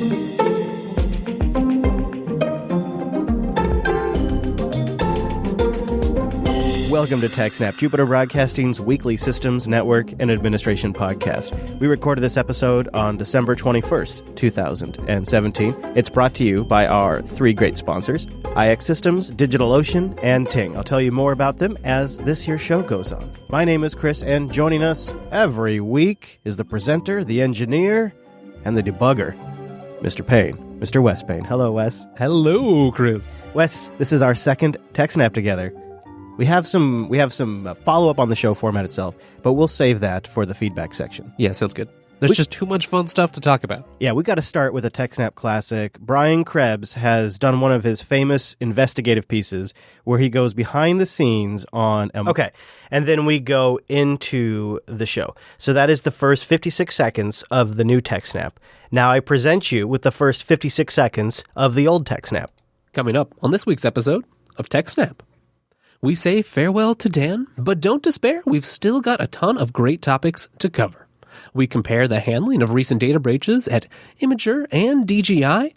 Welcome to TechSnap, Jupiter Broadcasting's weekly systems, network, and administration podcast. We recorded this episode on December 21st, 2017. It's brought to you by our 3 great sponsors, IX Systems, DigitalOcean, and Ting. I'll tell you more about them as this here show goes on. My name is Chris, and joining us every week is the presenter, the engineer, and the debugger, Mr. Payne, Mr. Wes Payne. Hello, Wes. Hello, Chris. Wes, this is our second TechSnap together. We have some follow-up on the show format itself, but we'll save that for the feedback section. Yeah, sounds good. There's just too much fun stuff to talk about. Yeah, we got to start with a TechSnap classic. Brian Krebs has done one of his famous investigative pieces where he goes behind the scenes on... Okay, and then we go into the show. So that is the first 56 seconds of the new TechSnap. Now I present you with the first 56 seconds of the old TechSnap. Coming up on this week's episode of TechSnap. We say farewell to Dan, but don't despair, we've still got a ton of great topics to cover. We compare the handling of recent data breaches at Imgur and DJI,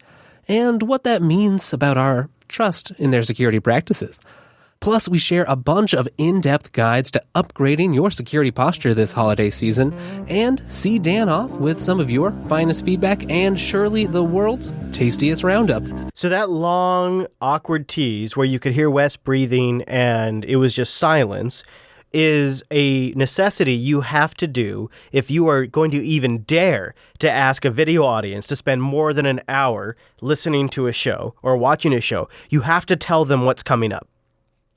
and what that means about our trust in their security practices. Plus, we share a bunch of in-depth guides to upgrading your security posture this holiday season, and see Dan off with some of your finest feedback and surely the world's tastiest roundup. So that long, awkward tease where you could hear Wes breathing and it was just silence is a necessity you have to do if you are going to even dare to ask a video audience to spend more than an hour listening to a show or watching a show. You have to tell them what's coming up.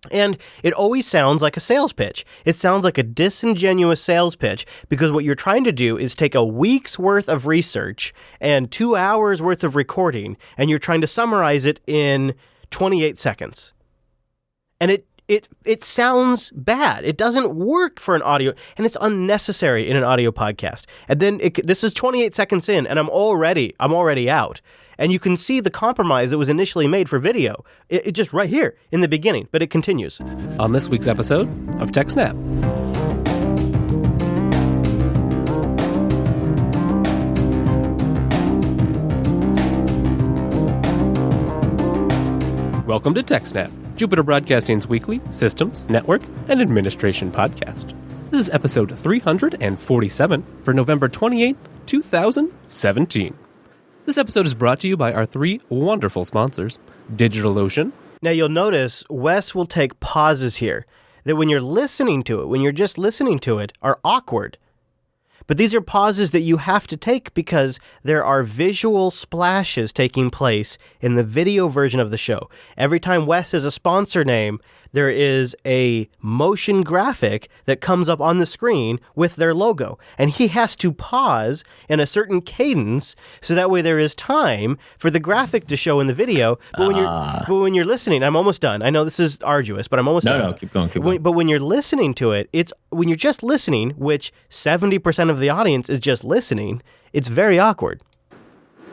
And it always sounds like a sales pitch. It sounds like a disingenuous sales pitch because what you're trying to do is take a week's worth of research and 2 hours worth of recording, and you're trying to summarize it in 28 seconds. And it sounds bad. It doesn't work for an audio, and it's unnecessary in an audio podcast. And then this is 28 seconds in, and I'm already out. And you can see the compromise that was initially made for video. It just right here in the beginning, but it continues. On this week's episode of TechSnap. Welcome to TechSnap, Jupiter Broadcasting's weekly systems, network, and administration podcast. This is episode 347 for November 28th, 2017. This episode is brought to you by our three wonderful sponsors, DigitalOcean. Now you'll notice Wes will take pauses here that when you're listening to it, when you're just listening to it, are awkward. But these are pauses that you have to take because there are visual splashes taking place in the video version of the show. Every time Wes has a sponsor name, there is a motion graphic that comes up on the screen with their logo. And he has to pause in a certain cadence so that way there is time for the graphic to show in the video. But when you're listening, I'm almost done. I know this is arduous, but I'm almost done. No, keep going. But when you're listening to it, when you're just listening, which 70% of the audience is just listening, it's very awkward.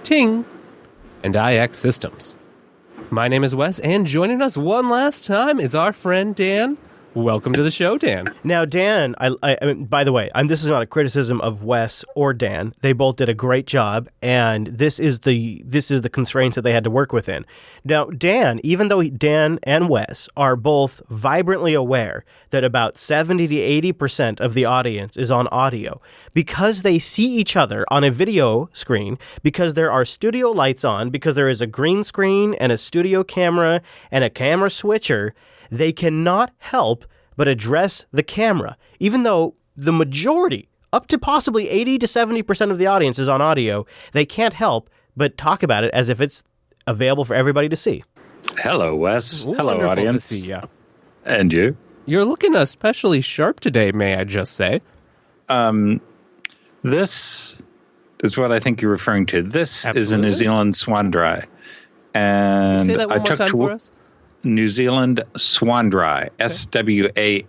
Ting and IX Systems. My name is Wes, and joining us one last time is our friend Dan. Welcome to the show, Dan. Now, Dan, I mean, by the way, this is not a criticism of Wes or Dan. They both did a great job, and this is the constraints that they had to work within. Now, Dan, even though Dan and Wes are both vibrantly aware that about 70 to 80% of the audience is on audio, because they see each other on a video screen, because there are studio lights on, because there is a green screen and a studio camera and a camera switcher, they cannot help but address the camera. Even though the majority, up to possibly 80 to 70% of the audience is on audio, they can't help but talk about it as if it's available for everybody to see. Hello, Wes. Hello, Wonderful audience. to see you. And you? You're looking especially sharp today, may I just say. This is what I think you're referring to. This is a Absolutely. New Zealand swan dry. And Say that one more time for us. New Zealand swan dry. SWANDRI.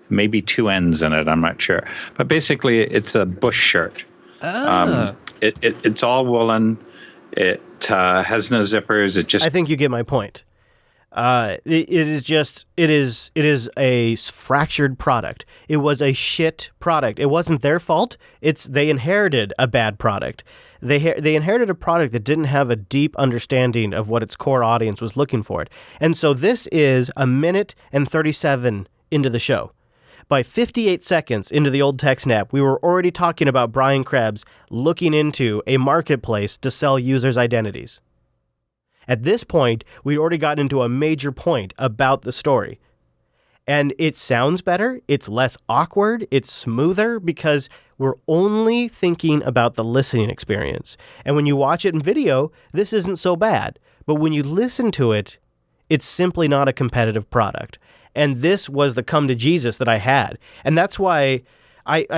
Maybe two N's in it, I'm not sure. But basically, it's a bush shirt. It's all woolen. It has no zippers. I think you get my point. It is a fractured product. It was a shit product. It wasn't their fault. They inherited a bad product. They inherited a product that didn't have a deep understanding of what its core audience was looking for. And so this is a minute and 37 into the show. By 58 seconds into the old TechSnap, we were already talking about Brian Krebs looking into a marketplace to sell users' identities. At this point, we'd already gotten into a major point about the story. And it sounds better, it's less awkward, it's smoother because we're only thinking about the listening experience. And when you watch it in video, this isn't so bad. But when you listen to it, it's simply not a competitive product. And this was the come to Jesus that I had. And that's why what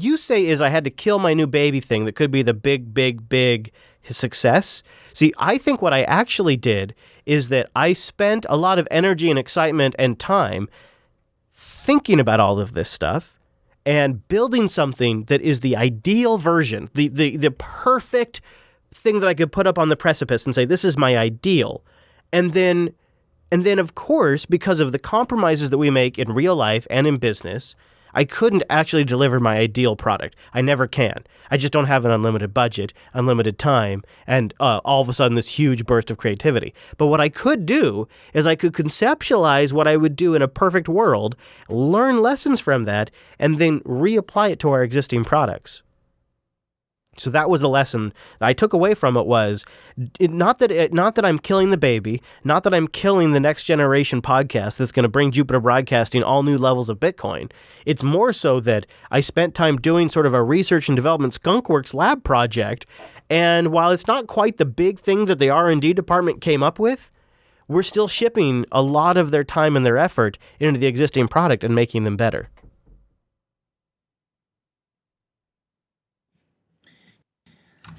you say is I had to kill my new baby thing that could be the big success. See, I think what I actually did is that I spent a lot of energy and excitement and time thinking about all of this stuff and building something that is the ideal version, the perfect thing that I could put up on the precipice and say, this is my ideal. And then, of course, because of the compromises that we make in real life and in business, I couldn't actually deliver my ideal product. I never can. I just don't have an unlimited budget, unlimited time, and all of a sudden this huge burst of creativity. But what I could do is I could conceptualize what I would do in a perfect world, learn lessons from that, and then reapply it to our existing products. So that was the lesson that I took away from it was not that I'm killing the baby, not that I'm killing the next generation podcast that's going to bring Jupiter Broadcasting all new levels of Bitcoin. It's more so that I spent time doing sort of a research and development skunkworks lab project And while it's not quite the big thing that the R&D department came up with, we're still shipping a lot of their time and their effort into the existing product and making them better.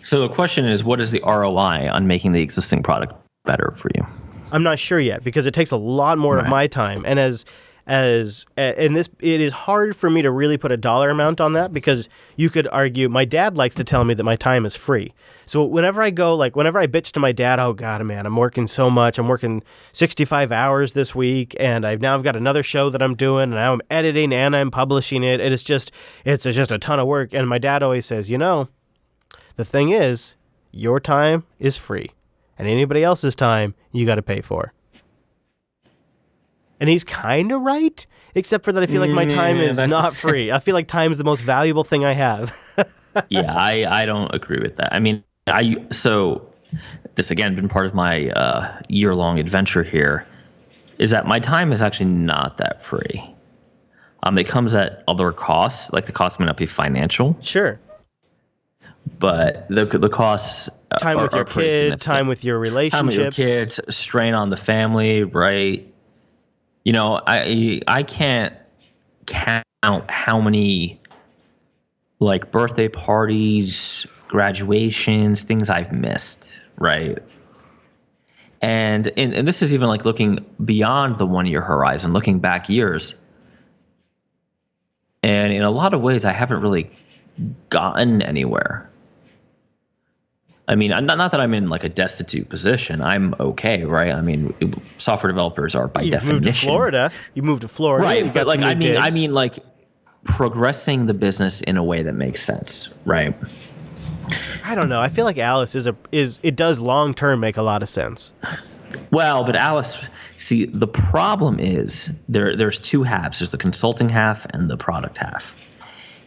So the question is, what is the ROI on making the existing product better for you? I'm not sure yet because it takes a lot more of my time, and it is hard for me to really put a dollar amount on that because you could argue my dad likes to tell me that my time is free. So whenever I bitch to my dad, oh God, man, I'm working so much. I'm working 65 hours this week, and I've got another show that I'm doing, and now I'm editing and I'm publishing it. It's just a ton of work. And my dad always says, the thing is, your time is free, and anybody else's time you got to pay for. And he's kind of right, except for that I feel like my time is not free. I feel like time is the most valuable thing I have. Yeah, I don't agree with that. I mean, so this again been part of my year-long adventure here, is that my time is actually not that free. It comes at other costs, like the cost may not be financial. Sure. But the costs time with your kid, time with your relationships, time with your kids, strain on the family, right? I can't count how many like birthday parties, graduations, things I've missed, right? And this is even like looking beyond the 1 year horizon, looking back years. And in a lot of ways, I haven't really gotten anywhere. I mean, not that I'm in like a destitute position. I'm okay, right? I mean, software developers are by definition. You moved to Florida, right? But like, I mean, like progressing the business in a way that makes sense, right? I don't know. I feel like Alice it does long term make a lot of sense. Well, but Alice, see, the problem is there's two halves. There's the consulting half and the product half,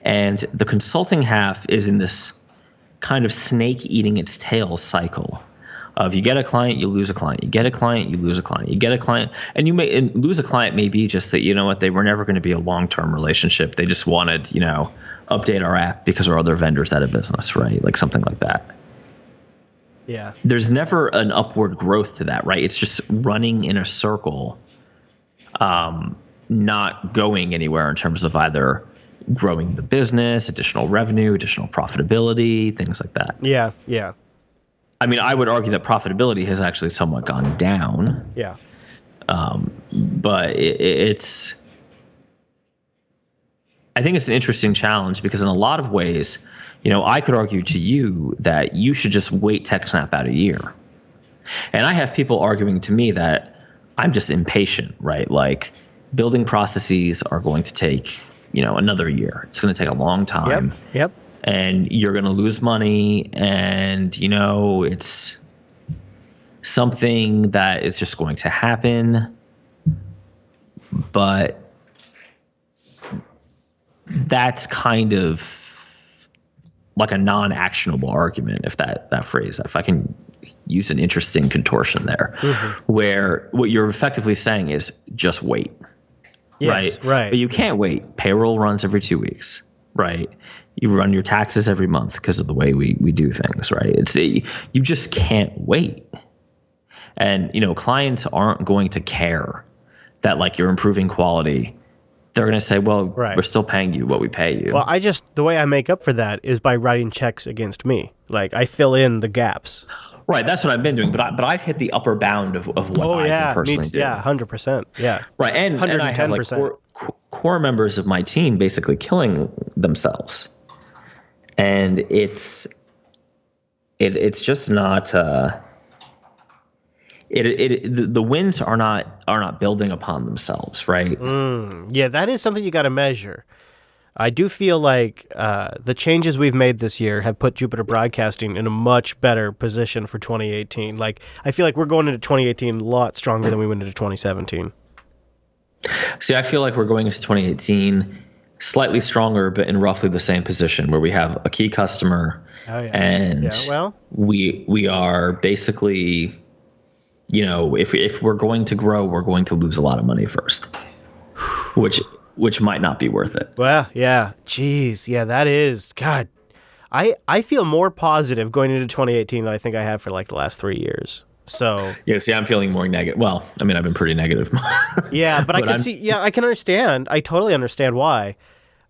and the consulting half is in this kind of snake eating its tail cycle of you get a client, you lose a client, you get a client, you lose a client, you get a client, and lose a client may be just that, they were never going to be a long-term relationship. They just wanted, update our app because our other vendors out of business, right? Like something like that. Yeah. There's never an upward growth to that, right? It's just running in a circle, not going anywhere in terms of either growing the business, additional revenue, additional profitability, things like that. Yeah, yeah. I mean, I would argue that profitability has actually somewhat gone down. Yeah. But I think it's an interesting challenge because in a lot of ways, I could argue to you that you should just wait TechSnap out a year. And I have people arguing to me that I'm just impatient, right? Like building processes are going to take another year. It's going to take a long time. Yep. And you're going to lose money, and it's something that is just going to happen. But that's kind of like a non-actionable argument, if that phrase, if I can use an interesting contortion there, where what you're effectively saying is just wait. Yes, right. But you can't wait. Payroll runs every 2 weeks, right? You run your taxes every month because of the way we do things, right? You just can't wait. And, clients aren't going to care that like you're improving quality. They're going to say, well, we're still paying you what we pay you. Well, the way I make up for that is by writing checks against me. Like I fill in the gaps. Right, that's what I've been doing, but I've hit the upper bound of what I can personally do. Yeah, 100%. Yeah, right, and I have like core members of my team basically killing themselves, and it's just not. The wins are not building upon themselves, right? Yeah, that is something you got to measure. I do feel like the changes we've made this year have put Jupiter Broadcasting in a much better position for 2018. Like, I feel like we're going into 2018 a lot stronger than we went into 2017. See, I feel like we're going into 2018 slightly stronger, but in roughly the same position where we have a key customer, and we are basically, if we're going to grow, we're going to lose a lot of money first, which might not be worth it. Well, yeah. Jeez. Yeah, that is. God, I feel more positive going into 2018 than I think I have for like the last 3 years. So yeah, see, I'm feeling more negative. Well, I mean, I've been pretty negative. yeah, but I can see. Yeah, I can understand. I totally understand why.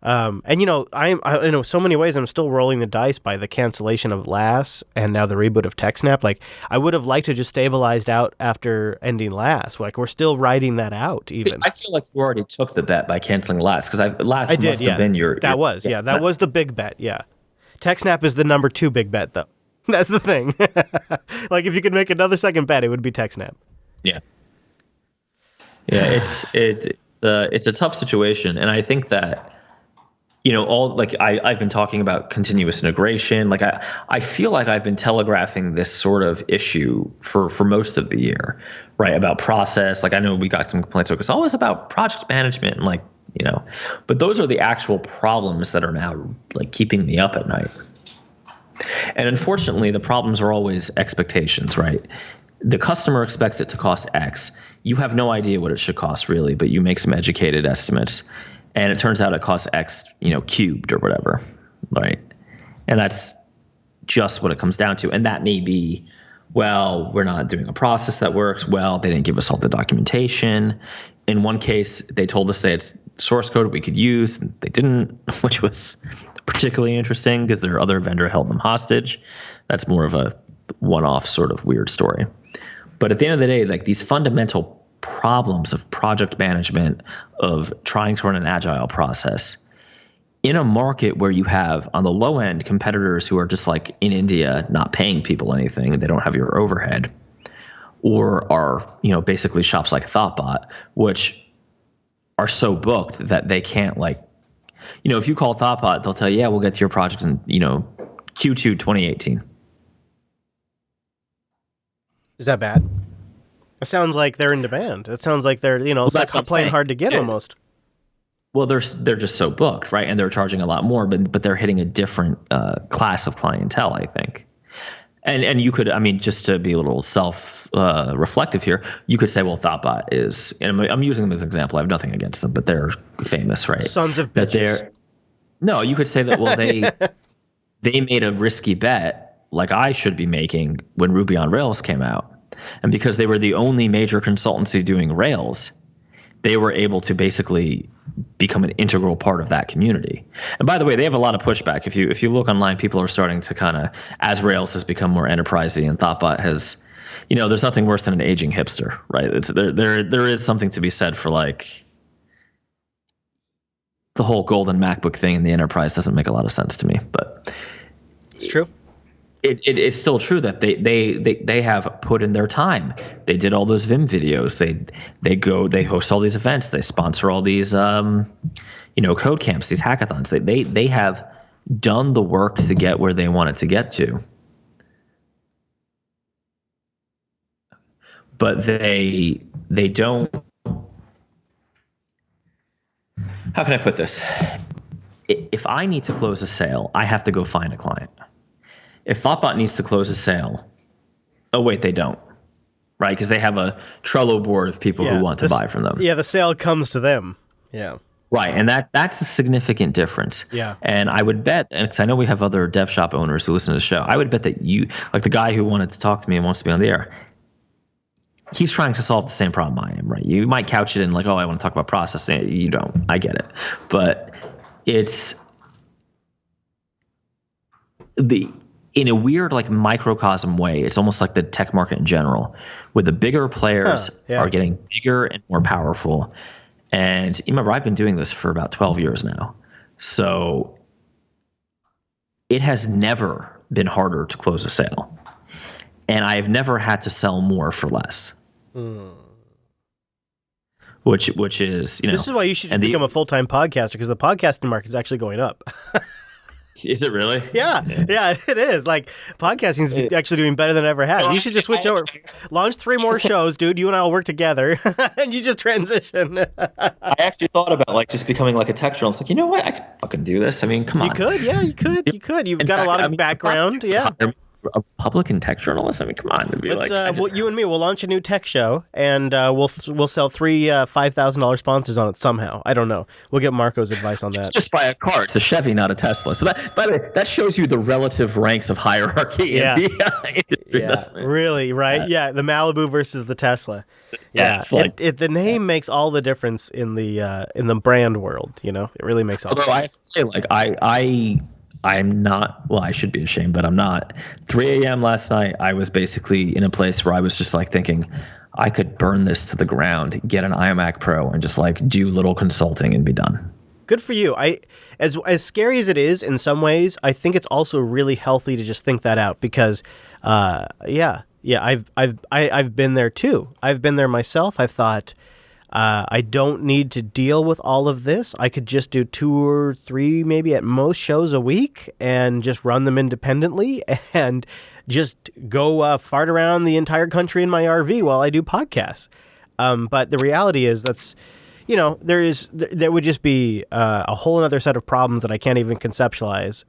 And you know, I know so many ways I'm still rolling the dice by the cancellation of LAS and now the reboot of TechSnap. Like, I would have liked to just stabilized out after ending LAS. Like, we're still riding that out. Even I feel like you already took the bet by canceling LAS because LAS I did, must have been your. That was the big bet. Yeah, TechSnap is the number 2 big bet though. That's the thing. Like, if you could make another second bet, it would be TechSnap. Yeah. Yeah, it's a tough situation, and I think that, you know, I've been talking about continuous integration. Like, I feel like I've been telegraphing this sort of issue for most of the year, right? About process. Like, I know we got some complaints. Like, it's always about project management, and like, you know, but those are the actual problems that are now like keeping me up at night. And unfortunately, the problems are always expectations, right? The customer expects it to cost X. You have no idea what it should cost really, but you make some educated estimates. And it turns out it costs X, you know, cubed or whatever, right? And that's just what it comes down to. And that may be, well, we're not doing a process that works. Well, they didn't give us all the documentation. In one case, they told us they had source code we could use. And they didn't, which was particularly interesting because their other vendor held them hostage. That's more of a one-off sort of weird story. But at the end of the day, like, these fundamental problems of project management, of trying to run an agile process in a market where you have on the low end competitors who are just like in India, not paying people anything, they don't have your overhead, or are, you know, basically shops like Thoughtbot, which are so booked that they can't, like, you know, if you call Thoughtbot, they'll tell you, yeah, we'll get to your project in, you know, Q2 2018. Is that bad? It sounds like they're in demand. It sounds like they're, you know, it's like playing hard to get almost. Well, they're just so booked, right? And they're charging a lot more, but they're hitting a different class of clientele, I think. And you could, I mean, just to be a little self-reflective here, you could say, well, Thoughtbot is, and I'm using them as an example. I have nothing against them, but they're famous, right? Sons of bitches. No, you could say that, well, they made a risky bet like I should be making when Ruby on Rails came out. And because they were the only major consultancy doing Rails, they were able to basically become an integral part of that community. And by the way, they have a lot of pushback. If you look online, people are starting to kind of, as Rails has become more enterprisey and Thoughtbot has, you know, there's nothing worse than an aging hipster, right? It's there is something to be said for, like, the whole golden MacBook thing in the enterprise doesn't make a lot of sense to me, but it's true. It's still true that they have put in their time. They did all those Vim videos. They host all these events. They sponsor all these code camps, these hackathons. They have done the work to get where they wanted to get to. But they don't. How can I put this? If I need to close a sale, I have to go find a client. If Thoughtbot needs to close a sale, oh wait, they don't, right? Because they have a Trello board of people who want to buy from them. Yeah, the sale comes to them. Yeah. Right, and that's a significant difference. Yeah. And I would bet, and because I know we have other dev shop owners who listen to the show, I would bet that you, like the guy who wanted to talk to me and wants to be on the air, he's trying to solve the same problem I am, right? You might couch it in like, oh, I want to talk about processing. You don't. I get it. But it's in a weird, like, microcosm way, it's almost like the tech market in general, where the bigger players are getting bigger and more powerful. And you remember, I've been doing this for about 12 years now. So it has never been harder to close a sale. And I've never had to sell more for less. Which is, you know. This is why you should just become a full-time podcaster, because the podcasting market is actually going up. Is it really? Yeah, it is. Like, podcasting is actually doing better than it ever has. You should just switch over. Launch 3 more shows, dude. You and I will work together, and you just transition. I actually thought about, like, just becoming like a tech journalist. Like, you know what? I could fucking do this. I mean, come on. You could, yeah, you could. You've got a lot of background, yeah. a Republican tech journalist? I mean, come on. You and me, we'll launch a new tech show, and we'll sell 3 $5,000 sponsors on it somehow. I don't know. We'll get Marco's advice on that. Just buy a car. It's a Chevy, not a Tesla. So that, by the way, that shows you the relative ranks of hierarchy Yeah. in the industry. Yeah, really, right? Yeah, the Malibu versus the Tesla. Yeah, it's like- the name makes all the difference in the brand world. You know, it really makes all. Although I have to say, like, I'm not, well, I should be ashamed, but I'm not. 3 a.m. last night, I was basically in a place where I was just like thinking, I could burn this to the ground, get an iMac Pro, and just like do little consulting and be done. Good for you. As scary as it is in some ways, I think it's also really healthy to just think that out because, I've been there too. I've been there myself. I've thought, I don't need to deal with all of this. I could just do 2 or 3, maybe at most, shows a week and just run them independently and just go fart around the entire country in my RV while I do podcasts. But the reality is there would just be a whole other set of problems that I can't even conceptualize.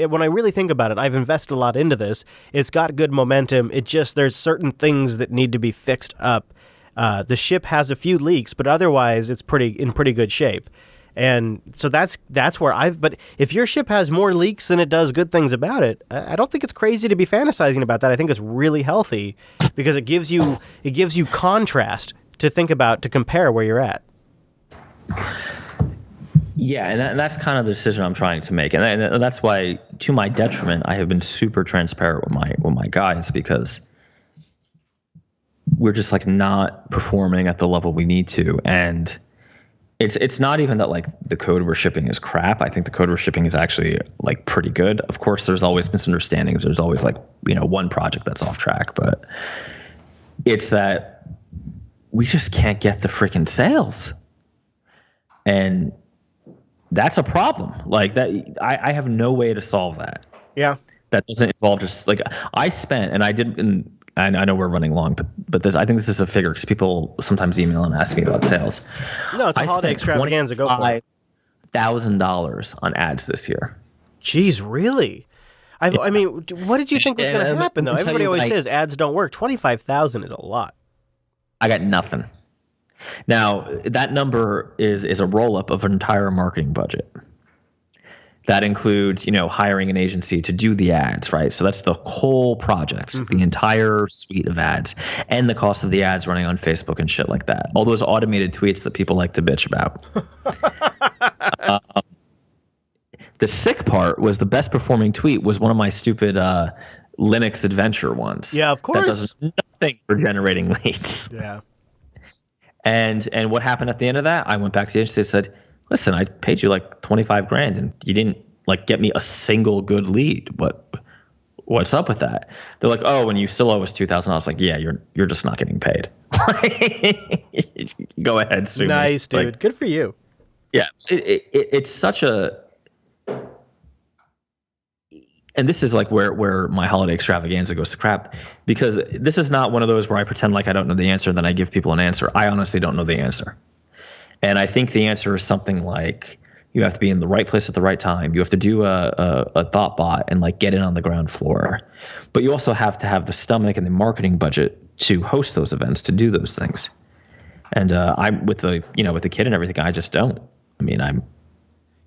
When I really think about it, I've invested a lot into this. It's got good momentum. There's certain things that need to be fixed up. The ship has a few leaks, but otherwise it's in pretty good shape. And so that's where but if your ship has more leaks than it does good things about it, I don't think it's crazy to be fantasizing about that. I think it's really healthy because it gives you contrast to think about, to compare where you're at. Yeah, and that's kind of the decision I'm trying to make, and that's why, to my detriment, I have been super transparent with my guys because we're just like not performing at the level we need to, and it's not even that like the code we're shipping is crap. I think the code we're shipping is actually like pretty good. Of course, there's always misunderstandings. There's always like one project that's off track, but it's that we just can't get the freaking sales, and that's a problem. Like that, I have no way to solve that. Yeah, that doesn't involve just like I spent, and I did. And I know we're running long, but I think this is a figure because people sometimes email and ask me about sales. No, it's a holiday extravaganza. Go for it. $1,000 on ads this year. Jeez, really? I mean, what did you think was going to happen though? Everybody always says ads don't work. 25,000 is a lot. I got nothing. Now that number is a roll up of an entire marketing budget. That includes, hiring an agency to do the ads, right? So that's the whole project, the entire suite of ads, and the cost of the ads running on Facebook and shit like that. All those automated tweets that people like to bitch about. The sick part was the best performing tweet was one of my stupid Linux adventure ones. Yeah, of course. That does nothing for generating leads. Yeah. And what happened at the end of that? I went back to the agency and said, listen, I paid you like $25,000 and you didn't like get me a single good lead. What's up with that? They're like, oh, and you still owe us $2,000. Like, yeah, you're just not getting paid. Go ahead, sue me. Nice, dude. Like, good for you. Yeah, it's such a, and this is like where my holiday extravaganza goes to crap, because this is not one of those where I pretend like I don't know the answer and then I give people an answer. I honestly don't know the answer. And I think the answer is something like you have to be in the right place at the right time. You have to do a thought bot and like get in on the ground floor. But you also have to have the stomach and the marketing budget to host those events, to do those things. And I'm with the kid and everything, I just don't. I mean,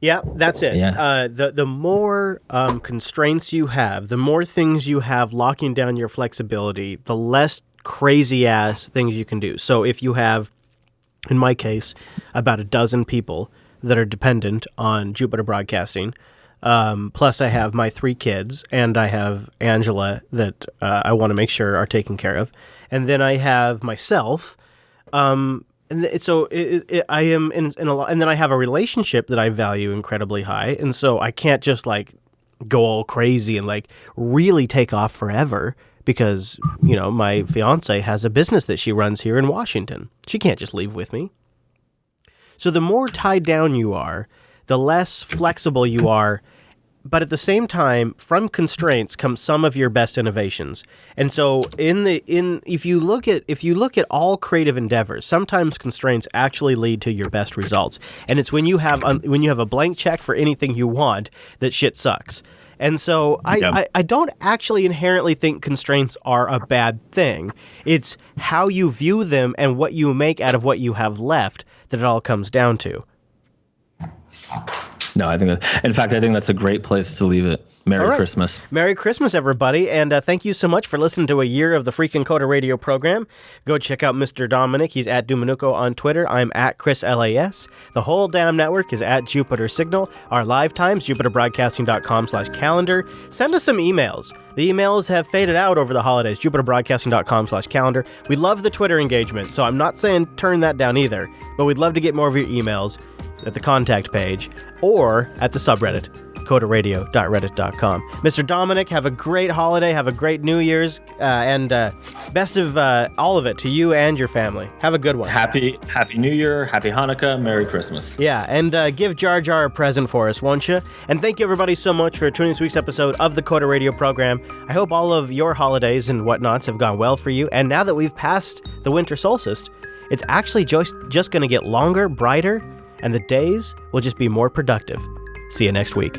Yeah, that's it. Yeah. The more constraints you have, the more things you have locking down your flexibility, the less crazy ass things you can do. So if you have, in my case, about a dozen people that are dependent on Jupiter Broadcasting, plus I have my 3 kids, and I have Angela that I want to make sure are taken care of, and then I have myself, and so I am in a lot, and then I have a relationship that I value incredibly high, and so I can't just like go all crazy and like really take off forever. Because, my fiance has a business that she runs here in Washington. She can't just leave with me. So the more tied down you are, the less flexible you are. But at the same time, from constraints come some of your best innovations. And so if you look at all creative endeavors, sometimes constraints actually lead to your best results. And it's when you have a blank check for anything you want that shit sucks. And so I don't actually inherently think constraints are a bad thing. It's how you view them and what you make out of what you have left that it all comes down to. No, I think in fact, I think that's a great place to leave it. Merry Christmas. Merry Christmas, everybody. And thank you so much for listening to a year of the freaking Coder Radio program. Go check out Mr. Dominic. He's at Dumanuco on Twitter. I'm at Chris LAS. The whole damn network is at Jupiter Signal. Our live times, jupiterbroadcasting.com/calendar. Send us some emails. The emails have faded out over the holidays, jupiterbroadcasting.com/calendar. We love the Twitter engagement, so I'm not saying turn that down either, but we'd love to get more of your emails at the contact page or at the subreddit, coderradio.reddit.com. Mr. Dominic, have a great holiday, have a great New Year's, and best of all of it to you and your family. Have a good one. Happy New Year, Happy Hanukkah, Merry Christmas. Yeah, and give Jar Jar a present for us, won't you? And thank you everybody so much for tuning this week's episode of the Coder Radio program. I hope all of your holidays and whatnots have gone well for you, and now that we've passed the winter solstice, it's actually just going to get longer, brighter, and the days will just be more productive. See you next week.